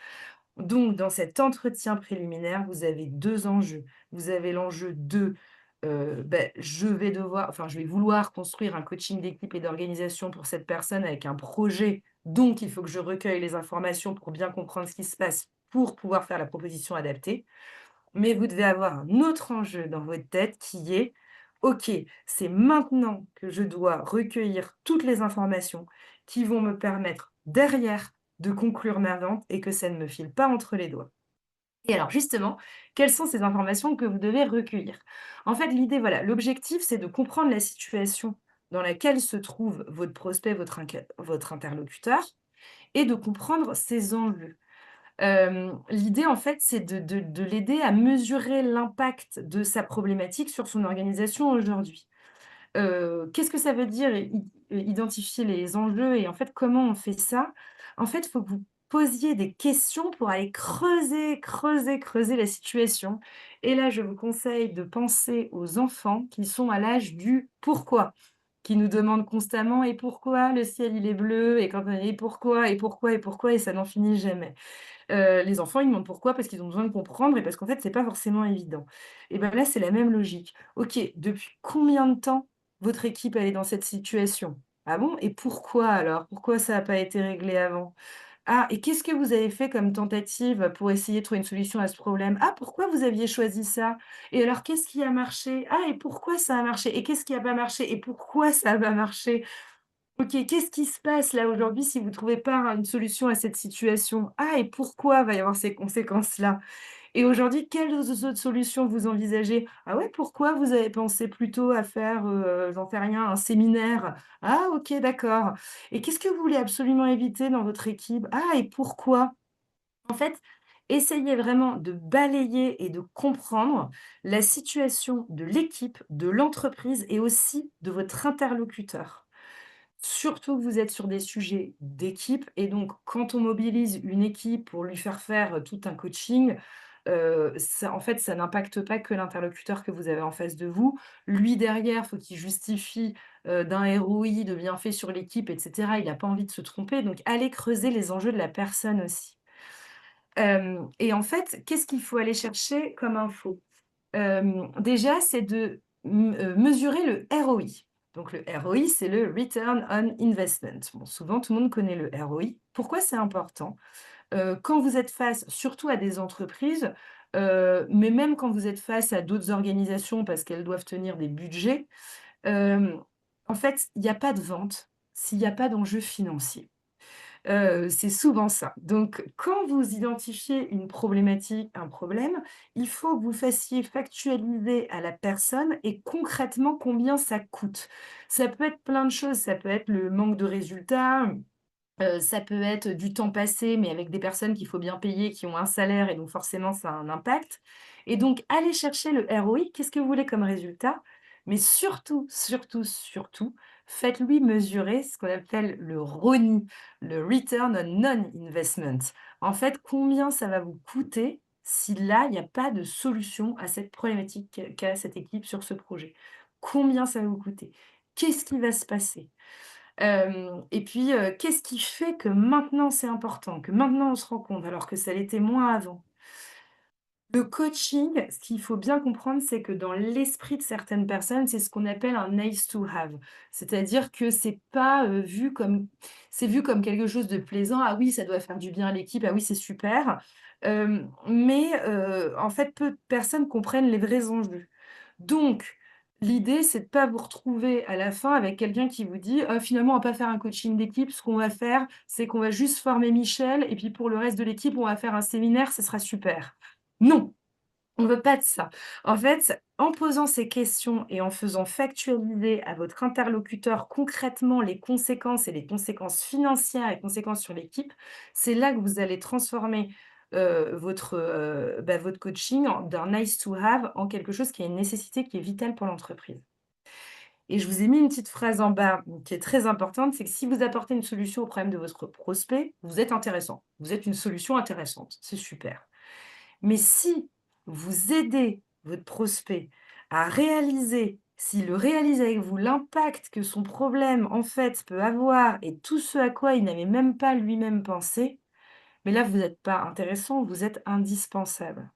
Donc dans cet entretien préliminaire, vous avez 2 enjeux. Vous avez l'enjeu de, je vais vouloir construire un coaching d'équipe et d'organisation pour cette personne avec un projet, donc il faut que je recueille les informations pour bien comprendre ce qui se passe, pour pouvoir faire la proposition adaptée. Mais vous devez avoir un autre enjeu dans votre tête qui est: «OK, c'est maintenant que je dois recueillir toutes les informations qui vont me permettre derrière de conclure ma vente et que ça ne me file pas entre les doigts». Et alors justement, quelles sont ces informations que vous devez recueillir? En fait, l'idée, voilà, l'objectif, c'est de comprendre la situation dans laquelle se trouve votre prospect, votre interlocuteur et de comprendre ses enjeux. L'idée, en fait, c'est de l'aider à mesurer l'impact de sa problématique sur son organisation aujourd'hui. Qu'est-ce que ça veut dire identifier les enjeux et en fait, comment on fait ça? En fait, il faut que vous posiez des questions pour aller creuser, creuser, creuser la situation et là, je vous conseille de penser aux enfants qui sont à l'âge du «pourquoi», qui nous demandent constamment: «Et pourquoi le ciel il est bleu?» et quand on «Et pourquoi? Et pourquoi? Et pourquoi?» et ça n'en finit jamais. Les enfants, ils demandent pourquoi, parce qu'ils ont besoin de comprendre et parce qu'en fait, c'est pas forcément évident. Et ben là, c'est la même logique. OK, depuis combien de temps votre équipe, elle est dans cette situation? Ah bon? Et pourquoi alors? Pourquoi ça a pas été réglé avant? Ah, et qu'est-ce que vous avez fait comme tentative pour essayer de trouver une solution à ce problème? Ah, pourquoi vous aviez choisi ça? Et alors, qu'est-ce qui a marché? Ah, et pourquoi ça a marché? Et qu'est-ce qui a pas marché? Et pourquoi ça a pas marché? OK, qu'est-ce qui se passe là aujourd'hui si vous ne trouvez pas une solution à cette situation? Ah, et pourquoi va y avoir ces conséquences-là? Et aujourd'hui, quelles autres solutions vous envisagez? Ah ouais, pourquoi vous avez pensé plutôt à faire, j'en sais rien, un séminaire? Ah OK, d'accord. Et qu'est-ce que vous voulez absolument éviter dans votre équipe? Ah, et pourquoi? En fait, essayez vraiment de balayer et de comprendre la situation de l'équipe, de l'entreprise et aussi de votre interlocuteur. Surtout que vous êtes sur des sujets d'équipe et donc quand on mobilise une équipe pour lui faire tout un coaching, ça en fait, ça n'impacte pas que l'interlocuteur que vous avez en face de vous. Lui derrière, faut qu'il justifie, d'un ROI, de bienfaits sur l'équipe et cetera. Il a pas envie de se tromper, donc allez creuser les enjeux de la personne aussi. Et en fait, qu'est-ce qu'il faut aller chercher comme info? Déjà, c'est de mesurer le ROI. Donc le ROI, c'est le Return on Investment. Bon, souvent, tout le monde connaît le ROI. Pourquoi c'est important? Quand vous êtes face surtout à des entreprises, mais même quand vous êtes face à d'autres organisations parce qu'elles doivent tenir des budgets, hem, en fait, il y a pas de vente s'il y a pas d'enjeu financier. C'est souvent ça. Donc quand vous identifiez une problématique, un problème, il faut que vous fassiez factualiser à la personne et concrètement combien ça coûte. Ça peut être plein de choses, ça peut être le manque de résultats, Ça peut être du temps passé, mais avec des personnes qu'il faut bien payer, qui ont un salaire et donc forcément ça a un impact et donc allez chercher le ROI. Qu'est-ce que vous voulez comme résultat? Mais surtout, surtout, surtout, faites-lui mesurer ce qu'on appelle le RONI, le Return on Non-Investment. En fait, combien ça va vous coûter si là, il n'y a pas de solution à cette problématique qu'a cette équipe sur ce projet? Combien ça va vous coûter? Qu'est-ce qui va se passer? Et puis, qu'est-ce qui fait que maintenant c'est important, que maintenant on se rend compte alors que ça l'était moins avant? Le coaching, ce qu'il faut bien comprendre, c'est que dans l'esprit de certaines personnes, c'est ce qu'on appelle un nice to have. C'est-à-dire que c'est pas, vu comme c'est vu comme quelque chose de plaisant. «Ah oui, ça doit faire du bien à l'équipe. Ah oui, c'est super». Mais, en fait, peu de personnes comprennent les vrais enjeux. Donc l'idée, c'est de pas vous retrouver à la fin avec quelqu'un qui vous dit: finalement, on va pas faire un coaching d'équipe. Ce qu'on va faire, c'est qu'on va juste former Michel et puis pour le reste de l'équipe, on va faire un séminaire, ce sera super». Non! On veut pas de ça. En fait, en posant ces questions et en faisant factualiser à votre interlocuteur concrètement les conséquences et les conséquences financières et conséquences sur l'équipe, c'est là que vous allez transformer, votre coaching d'un nice to have en quelque chose qui est une nécessité, qui est vitale pour l'entreprise. Et je vous ai mis une petite phrase en bas, qui est très importante, c'est que si vous apportez une solution au problème de votre prospect, vous êtes intéressant. Vous êtes une solution intéressante. C'est super. Mais si vous aidez votre prospect à réaliser, s'il le réalise avec vous, l'impact que son problème, en fait, peut avoir et tout ce à quoi il n'avait même pas lui-même pensé, mais là, vous n'êtes pas intéressant, vous êtes indispensable.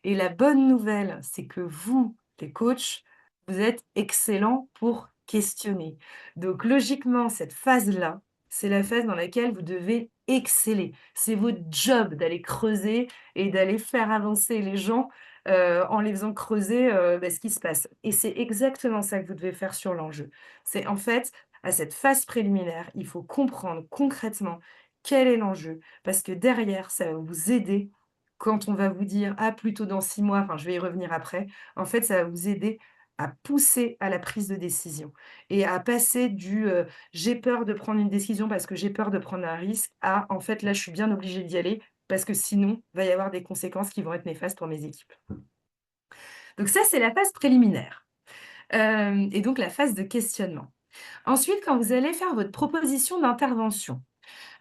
Et la bonne nouvelle, c'est que vous, les coachs, vous êtes excellents pour questionner. Donc logiquement, cette phase-là, c'est la phase dans laquelle vous devez exceller. C'est votre job d'aller creuser et d'aller faire avancer les gens, en les faisant creuser, ce qui se passe. Et c'est exactement ça que vous devez faire sur l'enjeu. C'est en fait, à cette phase préliminaire, il faut comprendre concrètement quel est l'enjeu, parce que derrière, ça va vous aider quand on va vous dire: «Ah, plutôt dans 6 mois», enfin, je vais y revenir après, en fait, ça va vous aider à pousser à la prise de décision et à passer du, «J'ai peur de prendre une décision parce que j'ai peur de prendre un risque» à «En fait, là, je suis bien obligé d'y aller parce que sinon, va y avoir des conséquences qui vont être néfastes pour mes équipes». Donc ça, c'est la phase préliminaire, hem et donc la phase de questionnement. Ensuite, quand vous allez faire votre proposition d'intervention,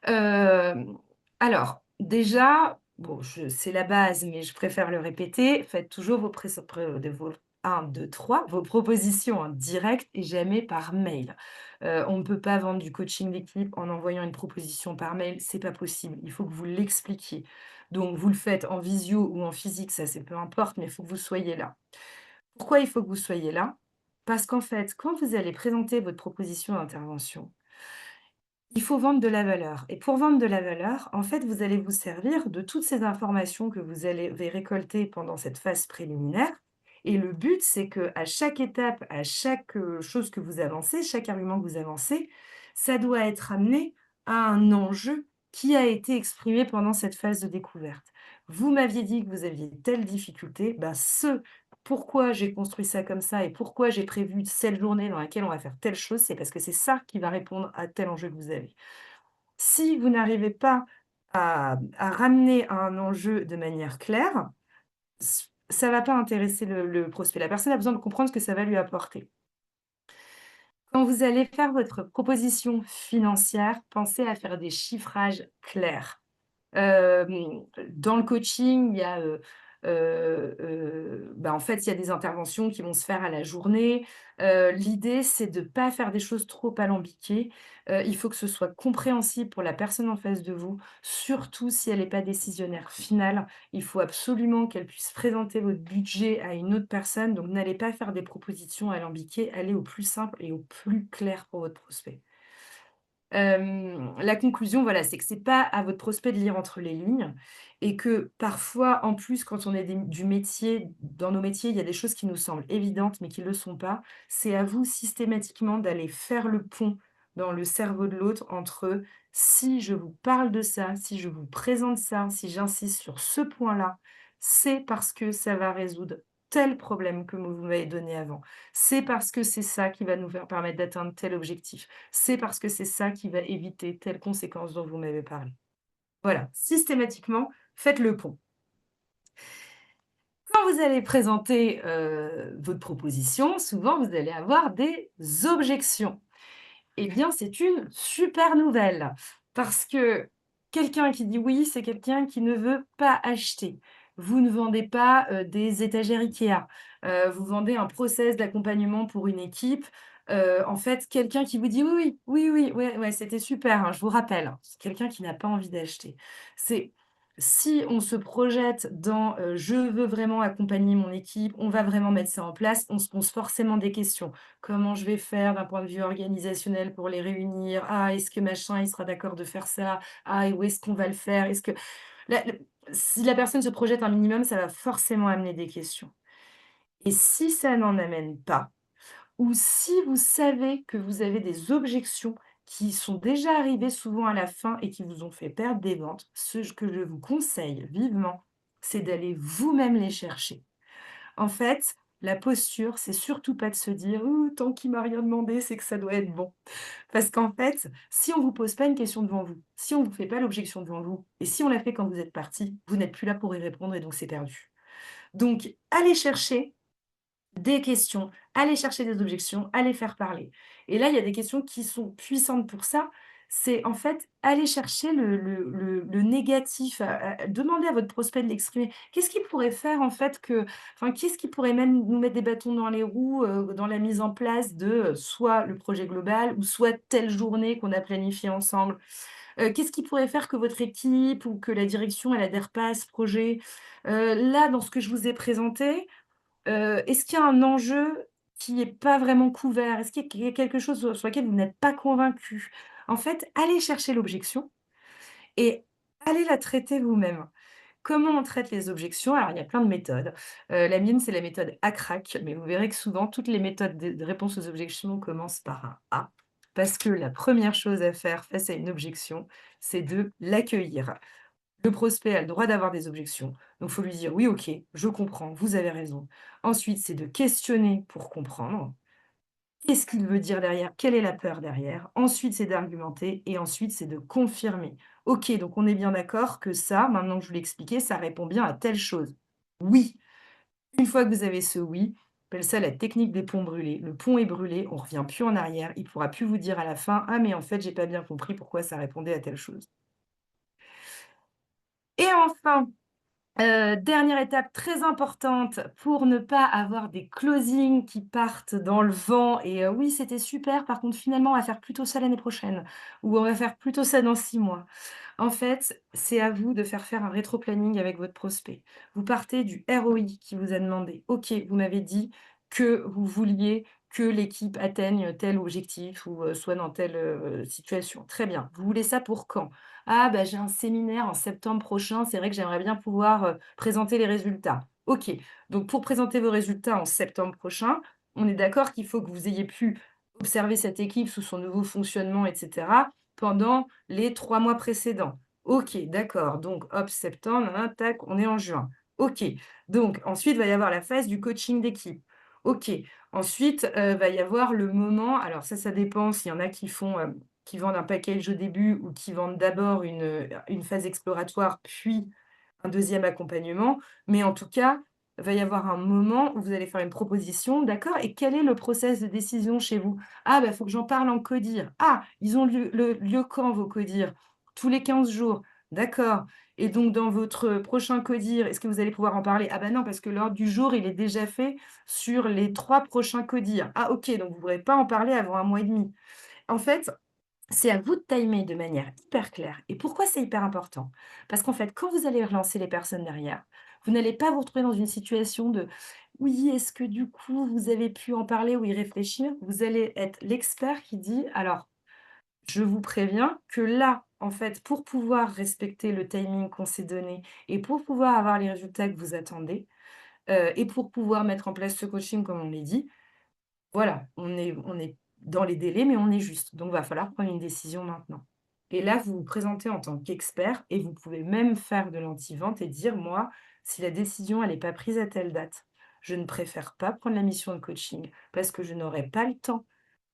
Hem, alors déjà, bon, je c'est la base, mais je préfère le répéter, faites toujours vos prés pré de vos 1, 2, 3, vos propositions en direct et jamais par mail. On ne peut pas vendre du coaching d'équipe en envoyant une proposition par mail, c'est pas possible. Il faut que vous l'expliquiez. Donc vous le faites en visio ou en physique, ça c'est peu importe, mais il faut que vous soyez là. Pourquoi il faut que vous soyez là? Parce qu'en fait, quand vous allez présenter votre proposition d'intervention, il faut vendre de la valeur et pour vendre de la valeur, en fait, vous allez vous servir de toutes ces informations que vous allez récolter pendant cette phase préliminaire et le but, c'est que à chaque étape, à chaque, chose que vous avancez, chaque argument que vous avancez, ça doit être amené à un enjeu qui a été exprimé pendant cette phase de découverte. Vous m'aviez dit que vous aviez telle difficulté, ben, ce pourquoi j'ai construit ça comme ça et pourquoi j'ai prévu cette journée dans laquelle on va faire telle chose, c'est parce que c'est ça qui va répondre à tel enjeu que vous avez. Si vous n'arrivez pas à ramener à un enjeu de manière claire, ça ne va pas intéresser le prospect. La personne a besoin de comprendre ce que ça va lui apporter. Quand vous allez faire votre proposition financière, pensez à faire des chiffrages clairs. Dans le coaching, il y a, en fait, il y a des interventions qui vont se faire à la journée. L'idée, c'est de ne pas faire des choses trop alambiquées. Il faut que ce soit compréhensible pour la personne en face de vous, surtout si elle n'est pas décisionnaire finale. Il faut absolument qu'elle puisse présenter votre budget à une autre personne, donc n'allez pas faire des propositions alambiquées, allez au plus simple et au plus clair pour votre prospect. La conclusion, voilà, c'est que c'est pas à votre prospect de lire entre les lignes et que parfois, en plus, quand on est du métier dans nos métiers, il y a des choses qui nous semblent évidentes, mais qui ne le sont pas. C'est à vous systématiquement d'aller faire le pont dans le cerveau de l'autre entre si je vous parle de ça, si je vous présente ça, si j'insiste sur ce point-là, c'est parce que ça va résoudre tel problème que vous m'avez donné avant. C'est parce que c'est ça qui va nous faire permettre d'atteindre tel objectif. C'est parce que c'est ça qui va éviter telle conséquence dont vous m'avez parlé. Voilà, systématiquement, faites le pont. Quand vous allez présenter, votre proposition, souvent vous allez avoir des objections. Eh bien, c'est une super nouvelle parce que quelqu'un qui dit oui, c'est quelqu'un qui ne veut pas acheter. Vous ne vendez pas, des étagères IKEA, vous vendez un process d'accompagnement pour une équipe. En fait, quelqu'un qui vous dit: «Oui, oui, oui, oui, ouais, ouais, c'était super, hein, je vous rappelle». C'est quelqu'un qui n'a pas envie d'acheter. C'est si on se projette dans, «Je veux vraiment accompagner mon équipe, on va vraiment mettre ça en place», on se pose forcément des questions. Comment je vais faire d'un point de vue organisationnel pour les réunir? Ah, est-ce que machin, il sera d'accord de faire ça? Ah, et où est-ce qu'on va le faire? Est-ce que si la personne se projette un minimum, ça va forcément amener des questions. Et si ça n'en amène pas, ou si vous savez que vous avez des objections qui sont déjà arrivées souvent à la fin et qui vous ont fait perdre des ventes, ce que je vous conseille vivement, c'est d'aller vous-même les chercher. En fait, la posture, c'est surtout pas de se dire: tant qu'il m'a rien demandé, c'est que ça doit être bon». Parce qu'en fait, si on vous pose pas une question devant vous, si on vous fait pas l'objection devant vous et si on l'a fait quand vous êtes parti, vous n'êtes plus là pour y répondre et donc c'est perdu. Donc allez chercher des questions, aller chercher des objections, aller faire parler. Et là, il y a des questions qui sont puissantes pour ça. C'est en fait aller chercher le négatif, demander à votre prospect de l'exprimer. Qu'est-ce qui pourrait faire en fait que, enfin, qu'est-ce qui pourrait même nous mettre des bâtons dans les roues dans la mise en place de soit le projet global ou soit telle journée qu'on a planifiée ensemble. Qu'est-ce qui pourrait faire que votre équipe ou que la direction elle adhère pas à ce projet. Là, dans ce que je vous ai présenté, est-ce qu'il y a un enjeu qui n'est pas vraiment couvert? Est-ce qu'il y a quelque chose sur lequel vous n'êtes pas convaincu? En fait, allez chercher l'objection et allez la traiter vous-même. Comment on traite les objections? Alors, il y a plein de méthodes. La mienne, c'est la méthode ACRAC, mais vous verrez que souvent, toutes les méthodes de réponse aux objections commencent par un A, parce que la première chose à faire face à une objection, c'est de l'accueillir. Le prospect a le droit d'avoir des objections. Donc, il faut lui dire: «Oui, OK, je comprends, vous avez raison». Ensuite, c'est de questionner pour comprendre. Qu'est-ce qu'il veut dire derrière? Quelle est la peur derrière? Ensuite, c'est d'argumenter et ensuite, c'est de confirmer. OK, donc on est bien d'accord que ça, maintenant que je vous l'ai expliqué, ça répond bien à telle chose. Oui. Une fois que vous avez ce oui, on appelle ça la technique des ponts brûlés. Le pont est brûlé, on revient plus en arrière, il pourra plus vous dire à la fin: «Ah mais en fait, j'ai pas bien compris pourquoi ça répondait à telle chose». Et enfin, dernière étape très importante pour ne pas avoir des closings qui partent dans le vent et «Oui, c'était super, par contre, finalement, on va faire plutôt ça l'année prochaine» ou «On va faire plutôt ça dans 6 mois». En fait, c'est à vous de faire un rétro-planning avec votre prospect. Vous partez du ROI qui vous a demandé. OK, vous m'avez dit que vous vouliez que l'équipe atteigne tel objectif ou soit dans telle, situation. Très bien. Vous voulez ça pour quand? Ah bah, j'ai un séminaire en septembre prochain, c'est vrai que j'aimerais bien pouvoir, présenter les résultats. OK, donc pour présenter vos résultats en septembre prochain, on est d'accord qu'il faut que vous ayez pu observer cette équipe sous son nouveau fonctionnement et cetera, pendant les 3 mois précédents. OK, d'accord, donc hop, septembre, nin nin, tac, on est en juin. OK, donc ensuite, va y avoir la phase du coaching d'équipe. OK, ensuite, va y avoir le moment, alors ça dépend s'il y en a qui font, qui vendent un package au début ou qui vendent d'abord une phase exploratoire, puis un deuxième accompagnement. Mais en tout cas, va y avoir un moment où vous allez faire une proposition, d'accord? Et quel est le process de décision chez vous? Ah, bah, il faut que j'en parle en codir. Ah, ils ont lieu quand vos codires? Tous les 15 jours. D'accord. Et donc dans votre prochain codir, est-ce que vous allez pouvoir en parler? Ah bah non, parce que l'ordre du jour, il est déjà fait sur les 3 prochains codires. Ah OK, donc vous ne pourrez pas en parler avant un mois et demi. En fait, c'est à vous de timer de manière hyper claire. Et pourquoi c'est hyper important? Parce qu'en fait, quand vous allez relancer les personnes derrière, vous n'allez pas vous retrouver dans une situation de: «Oui, est-ce que du coup vous avez pu en parler ou y réfléchir?» Vous allez être l'expert qui dit: «Alors, je vous préviens que là, en fait, pour pouvoir respecter le timing qu'on s'est donné et pour pouvoir avoir les résultats que vous attendez, et pour pouvoir mettre en place ce coaching comme on l'a dit, voilà, on est dans les délais, mais on est juste. Donc va falloir prendre une décision maintenant». Et là, vous vous présentez en tant qu'expert et vous pouvez même faire de l'anti-vente et dire: «Moi, si la décision elle est pas prise à telle date, je ne préfère pas prendre la mission de coaching parce que je n'aurai pas le temps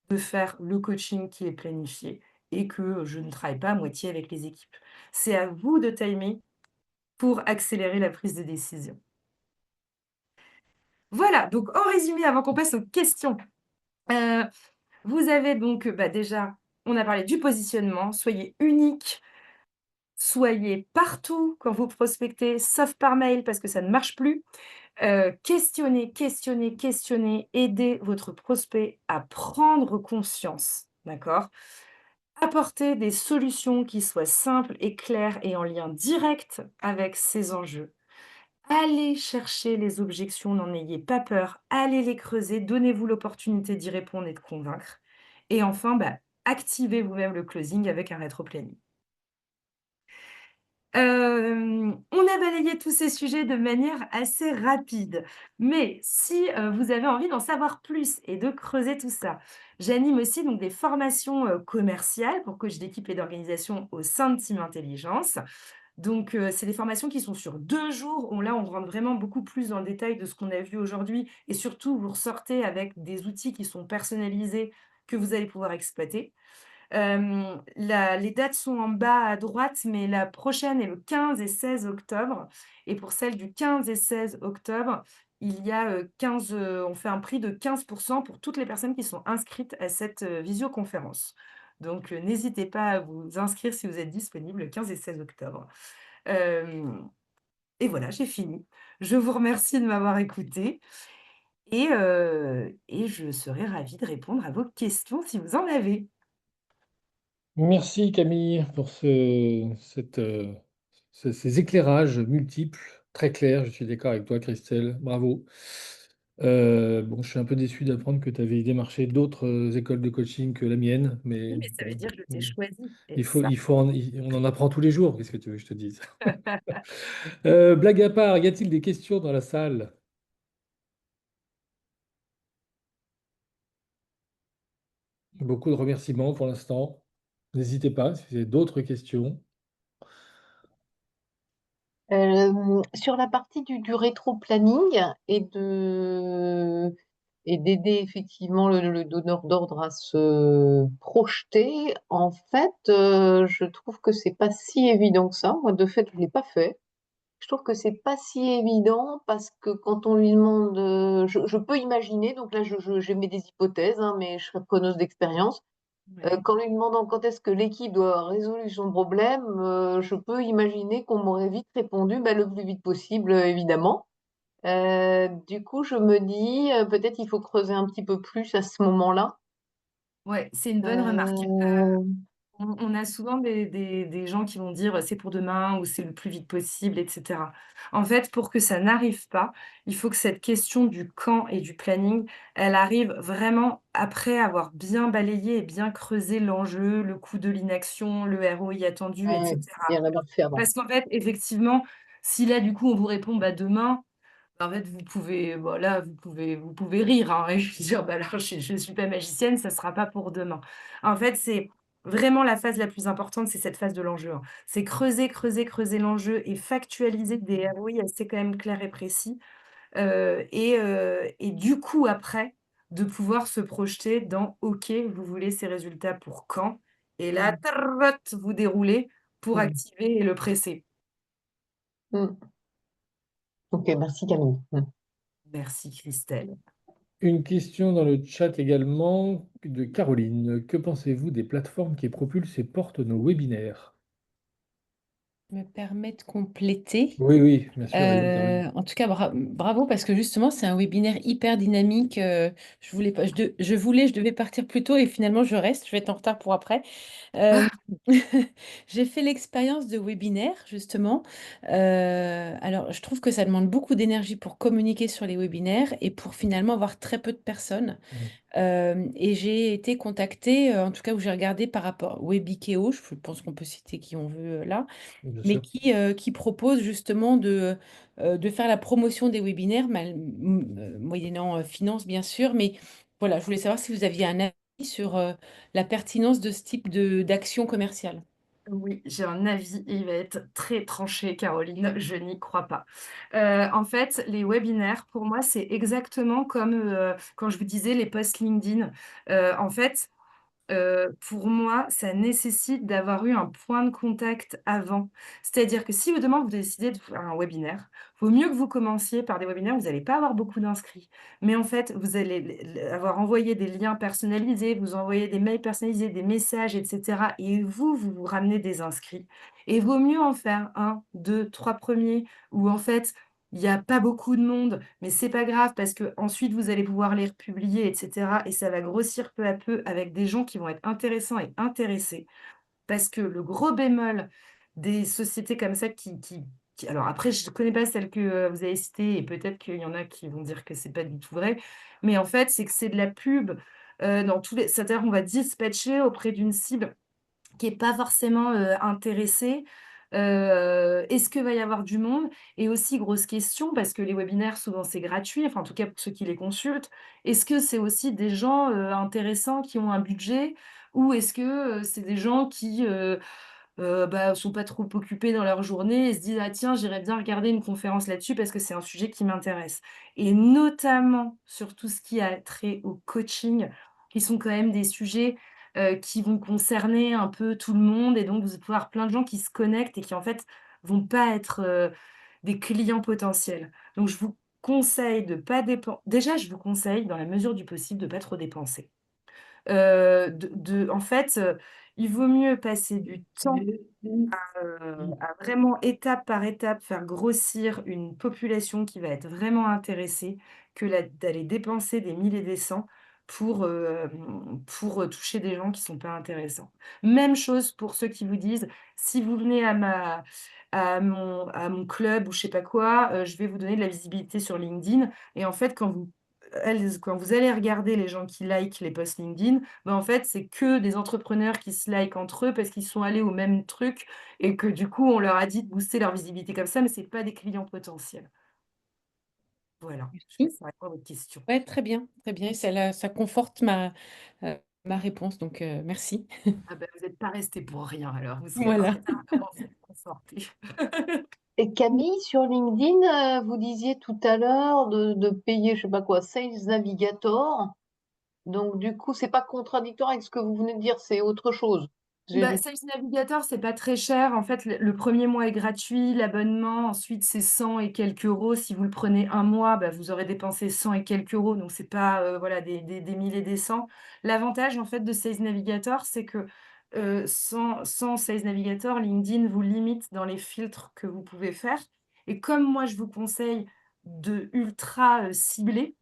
de faire le coaching qui est planifié et que je ne travaille pas à moitié avec les équipes. C'est à vous de timer pour accélérer la prise de décision. Voilà, donc en résumé, avant qu'on passe aux questions, heu, vous avez donc, bah, déjà, on a parlé du positionnement, soyez unique, soyez partout quand vous prospectez, sauf par mail parce que ça ne marche plus. Questionnez, questionnez, questionnez, aidez votre prospect à prendre conscience, d'accord? Apportez des solutions qui soient simples et claires et en lien direct avec ses enjeux. Allez chercher les objections, n'en ayez pas peur, allez les creuser, donnez-vous l'opportunité d'y répondre et de convaincre. Et enfin, bah, activez vous-même le closing avec un rétro-planning. On a balayé tous ces sujets de manière assez rapide, mais si, vous avez envie d'en savoir plus et de creuser tout ça, j'anime aussi donc des formations, commerciales pour coach d'équipe et d'organisation au sein de Team Intelligence. Donc, c'est des formations qui sont sur 2 jours, où là, on rentre vraiment beaucoup plus dans le détail de ce qu'on a vu aujourd'hui et surtout, vous ressortez avec des outils qui sont personnalisés, que vous allez pouvoir exploiter. La Les dates sont en bas à droite, mais la prochaine est le 15 et 16 octobre et pour celle du 15 et 16 octobre, il y a, on fait un prix de 15 pour toutes les personnes qui sont inscrites à cette, visioconférence. Donc, n'hésitez pas à vous inscrire si vous êtes disponible le 15 et 16 octobre. Hem et voilà, j'ai fini. Je vous remercie de m'avoir écoutée et je serai ravie de répondre à vos questions si vous en avez. Merci Camille pour ces éclairages multiples, très clairs. Je suis d'accord avec toi, Christelle. Bravo. Bon, je suis un peu déçu d'apprendre que tu avais démarché d'autres écoles de coaching que la mienne, Oui, mais mais ça veut bon, dire que je t'ai choisi et on en apprend tous les jours. Qu'est-ce que tu veux que je te dise? Blague à part, y a-t-il des questions dans la salle? Beaucoup de remerciements pour l'instant. N'hésitez pas si vous avez d'autres questions. Sur la partie du rétro-planning et d'aider effectivement le donneur d'ordre à se projeter, en fait, je trouve que c'est pas si évident que ça. Moi, de fait, je l'ai pas fait. Je trouve que c'est pas si évident parce que quand on lui demande, je peux imaginer, donc là, j'émets des hypothèses, hein, mais je serais preneuse d'expérience. ouais. Qu'en lui demandant quand est-ce que l'équipe doit avoir résolu son problème, je peux imaginer qu'on m'aurait vite répondu, bah, le plus vite possible, évidemment. Du coup, je me dis, peut-être il faut creuser un petit peu plus à ce moment-là. Ouais, c'est une bonne remarque. Heu, On a souvent des gens qui vont dire: «C'est pour demain» ou «C'est le plus vite possible» et cetera. En fait, pour que ça n'arrive pas, il faut que cette question du quand et du planning, elle arrive vraiment après avoir bien balayé et bien creusé l'enjeu, le coût de l'inaction, le ROI attendu et ouais, cetera. il y en avoir fait avant. Parce qu'en fait, effectivement, si là, du coup, on vous répond: «Bah, demain», en fait, voilà, vous pouvez rire, hein, et je dire: «Bah, alors je suis pas magicienne, ça sera pas pour demain». En fait, c'est vraiment la phase la plus importante, c'est cette phase de l'enjeu, hein. C'est creuser, creuser, creuser l'enjeu et factualiser des ROI assez quand même clairs et précis, et du coup, après, de pouvoir se projeter dans: «OK, vous voulez ces résultats pour quand?» et là, Mmh. vous déroulez pour Mmh. activer et le presser. Mmh. OK, merci Camille. Mmh. Merci Christelle. Une question dans le chat également de Caroline. Que pensez-vous des plateformes qui propulsent et portent nos webinaires? Me permet de compléter. Oui, oui, bien sûr, vas-y, Caroline. En tout cas, bravo parce que justement, c'est un webinaire hyper dynamique. Je voulais pas, je devais partir plus tôt et finalement, je reste. Je vais être en retard pour après. Euh, j'ai fait l'expérience de webinaire, justement. Alors, je trouve que ça demande beaucoup d'énergie pour communiquer sur les webinaires et pour finalement avoir très peu de personnes. Mm, Et j'ai été contactée, en tout cas où j'ai regardé par rapport Webikeo, je pense qu'on peut citer qui on veut là, bien mais sûr. qui propose justement de faire la promotion des webinaires, moyennant finance bien sûr, mais voilà, je voulais savoir si vous aviez un avis sur la pertinence de ce type d'action commerciale. Oui, j'ai un avis et il va être très tranché, Caroline, je n'y crois pas. En fait, les webinaires, pour moi, c'est exactement comme quand je vous disais les posts LinkedIn. En fait, pour moi, ça nécessite d'avoir eu un point de contact avant. C'est-à-dire que si demain vous décidez de faire un webinaire, vaut mieux que vous commenciez par des webinaires, vous n'allez pas avoir beaucoup d'inscrits. Mais en fait, vous allez avoir envoyé des liens personnalisés, vous envoyez des mails personnalisés, des messages, etc. Et vous vous ramenez des inscrits. Et vaut mieux en faire un, deux, trois premiers, où en fait, il n'y a pas beaucoup de monde, mais c'est pas grave parce que ensuite vous allez pouvoir les republier, etc. Et ça va grossir peu à peu avec des gens qui vont être intéressants et intéressés. Parce que le gros bémol des sociétés comme ça alors après, je ne connais pas celle que vous avez citée et peut-être qu'il y en a qui vont dire que c'est pas du tout vrai, mais en fait, c'est que c'est de la pub dans tous les. C'est-à-dire qu'on va dispatcher auprès d'une cible qui est pas forcément, intéressé. Est-ce que va y avoir du monde? Et aussi grosse question, parce que les webinaires souvent c'est gratuit, enfin en tout cas pour ceux qui les consultent. Est-ce que c'est aussi des gens, intéressants qui ont un budget? Ou est-ce que, c'est des gens qui, bah, sont pas trop occupés dans leur journée et se disent: «Ah tiens, j'irais bien regarder une conférence là-dessus parce que c'est un sujet qui m'intéresse». Et notamment sur tout ce qui a trait au coaching, qui sont quand même des sujets, qui vont concerner un peu tout le monde et donc vous allez avoir plein de gens qui se connectent et qui en fait vont pas être, des clients potentiels. Donc je vous conseille de pas dépen déjà je vous conseille dans la mesure du possible de pas trop dépenser. En fait, il vaut mieux passer du temps à vraiment étape par étape faire grossir une population qui va être vraiment intéressée que d'aller dépenser des 1000 et des cents pour toucher des gens qui sont pas intéressants. Même chose pour ceux qui vous disent: «Si vous venez à mon club ou je sais pas quoi, je vais vous donner de la visibilité sur LinkedIn» et en fait, quand vous allez regarder les gens qui likent les posts LinkedIn, bah, en fait, c'est que des entrepreneurs qui se likent entre eux parce qu'ils sont allés au même truc et que du coup, on leur a dit de booster leur visibilité comme ça, mais c'est pas des clients potentiels. Voilà, je sais pas Merci. si ça répond à votre question. Ouais, très bien, très bien. Et ça conforte ma réponse, donc merci. Ah bah, vous n'êtes pas resté pour rien alors, vous serez Voilà. prête à commencer à conforter. Et Camille, sur LinkedIn, vous disiez tout à l'heure de payer, je sais pas quoi, Sales Navigator. Donc, du coup, c'est pas contradictoire avec ce que vous venez de dire, c'est autre chose. J'ai Bah, lu. Sales Navigator, c'est pas très cher. En fait, le premier mois est gratuit, l'abonnement, ensuite c'est 100 et quelques euros. Si vous le prenez un mois, bah, vous aurez dépensé 100 et quelques euros, donc c'est pas voilà, des milliers et des cents. L'avantage en fait de Sales Navigator, c'est que sans Sales Navigator, LinkedIn vous limite dans les filtres que vous pouvez faire. Et comme moi, je vous conseille de ultra cibler,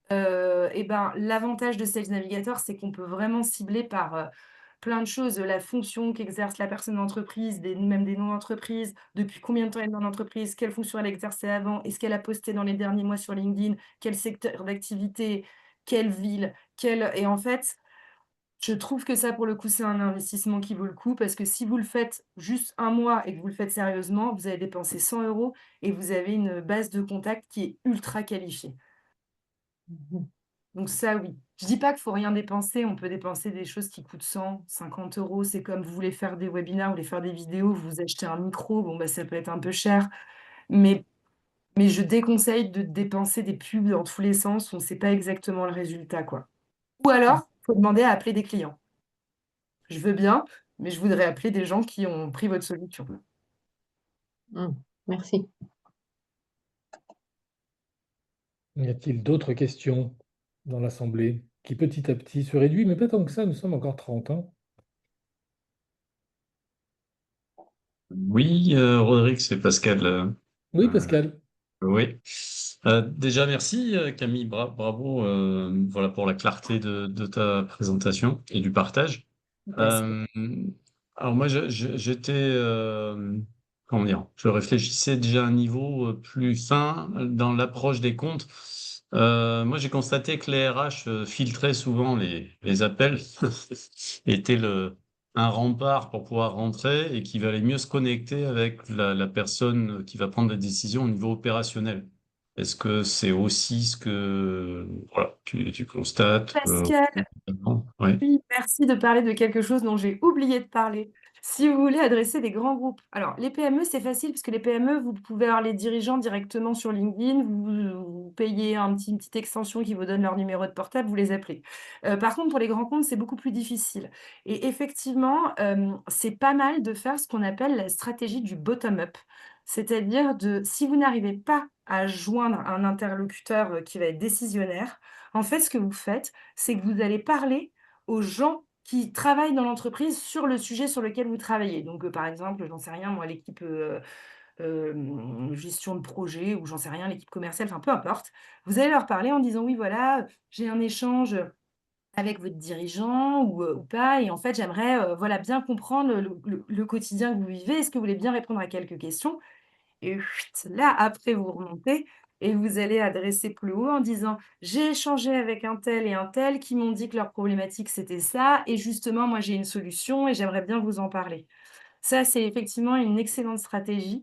et ben, l'avantage de Sales Navigator, c'est qu'on peut vraiment cibler par, plein de choses, la fonction qu'exerce la personne d'entreprise, même des noms d'entreprise, depuis combien de temps elle est dans l'entreprise, quelle fonction elle exerçait avant, est-ce qu'elle a posté dans les derniers mois sur LinkedIn, quel secteur d'activité, quelle ville, et en fait, je trouve que ça, pour le coup, c'est un investissement qui vaut le coup parce que si vous le faites juste un mois et que vous le faites sérieusement, vous allez dépenser 100 euros et vous avez une base de contact qui est ultra qualifiée. Donc ça, oui. Je dis pas qu'il faut rien dépenser, on peut dépenser des choses qui coûtent 150 euros. C'est comme vous voulez faire des webinaires, vous voulez faire des vidéos, vous achetez un micro, bon, bah, ça peut être un peu cher, mais je déconseille de dépenser des pubs dans tous les sens, on ne sait pas exactement le résultat, quoi. Ou alors, il faut demander à appeler des clients. Je veux bien, mais je voudrais appeler des gens qui ont pris votre solution. Merci. Y a-t-il d'autres questions dans l'Assemblée qui petit à petit se réduit, mais pas tant que ça, nous sommes encore 30 hein. Oui, Rodrigue, c'est Pascal. Oui, Euh, Pascal. oui. Déjà, merci Camille, bravo voilà, pour la clarté de ta présentation et du partage. Bah, Euh, alors moi, j'étais, comment dire, je réfléchissais déjà à un niveau plus fin dans l'approche des comptes. Moi, j'ai constaté que les RH filtraient souvent les appels, étaient un rempart pour pouvoir rentrer et qu'il valait mieux se connecter avec la personne qui va prendre la décision au niveau opérationnel. Est-ce que c'est aussi ce que voilà, tu constates Pascal, oui. oui, merci de parler de quelque chose dont j'ai oublié de parler. Si vous voulez adresser des grands groupes. Alors, les PME, c'est facile parce que les PME, vous pouvez avoir les dirigeants directement sur LinkedIn, vous payez une petite extension qui vous donne leur numéro de portable, vous les appelez. Par contre, pour les grands comptes, c'est beaucoup plus difficile. Et effectivement, c'est pas mal de faire ce qu'on appelle la stratégie du bottom-up. C'est-à-dire si vous n'arrivez pas à joindre un interlocuteur qui va être décisionnaire, en fait, ce que vous faites, c'est que vous allez parler aux gens qui travaillent dans l'entreprise sur le sujet sur lequel vous travaillez. Donc, par exemple, j'en sais rien moi, l'équipe, gestion de projet ou j'en sais rien, l'équipe commerciale, enfin peu importe. Vous allez leur parler en disant: «Oui voilà, j'ai un échange, avec votre dirigeant ou pas et en fait j'aimerais, voilà bien comprendre le quotidien que vous vivez. Est-ce que vous voulez bien répondre à quelques questions?» Et chut, là, après, vous remontez et vous allez adresser plus haut en disant: «J'ai échangé avec un tel et un tel qui m'ont dit que leur problématique, c'était ça et justement, moi, j'ai une solution et j'aimerais bien vous en parler». Ça, c'est effectivement une excellente stratégie.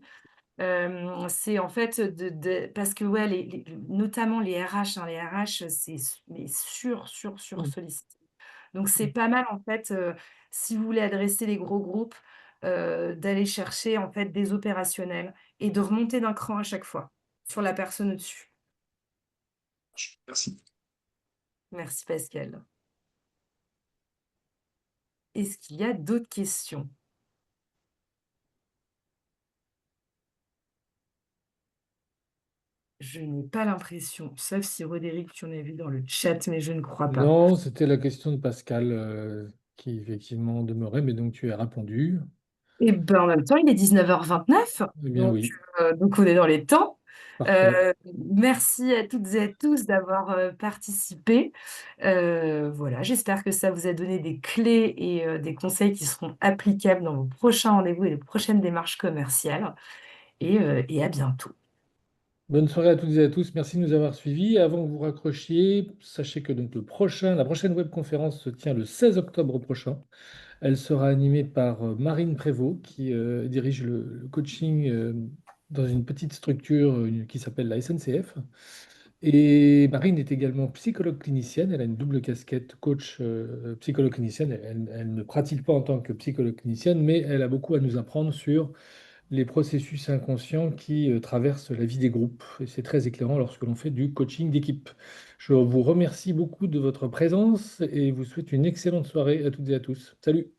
C'est en fait parce que ouais, notamment les RH, hein, les RH, c'est mais sur Mm. sollicité. Donc c'est pas mal en fait, si vous voulez adresser les gros groupes, d'aller chercher en fait des opérationnels et de remonter d'un cran à chaque fois, sur la personne au-dessus. Merci. Merci Pascal. Est-ce qu'il y a d'autres questions? Je n'ai pas l'impression, sauf si Roderick, tu en as vu dans le chat, mais je ne crois pas. Non, c'était la question de Pascal qui effectivement demeurait, mais donc tu as répondu. Et ben, en même temps, il est 19h29, Eh bien oui, donc on est dans les temps. parfait. Merci à toutes et à tous d'avoir, participé. Voilà, j'espère que ça vous a donné des clés et des conseils qui seront applicables dans vos prochains rendez-vous et les prochaines démarches commerciales et à bientôt. Bonne soirée à toutes et à tous. Merci de nous avoir suivis. Avant que vous raccrochiez, sachez que donc la prochaine webconférence se tient le 16 octobre prochain. Elle sera animée par Marine Prévost, qui dirige le coaching dans une petite structure qui s'appelle la SNCF. Et Marine est également psychologue clinicienne. Elle a une double casquette coach psychologue clinicienne. Elle ne pratique pas en tant que psychologue clinicienne, mais elle a beaucoup à nous apprendre sur les processus inconscients qui traversent la vie des groupes. Et c'est très éclairant lorsque l'on fait du coaching d'équipe. Je vous remercie beaucoup de votre présence et vous souhaite une excellente soirée à toutes et à tous. Salut!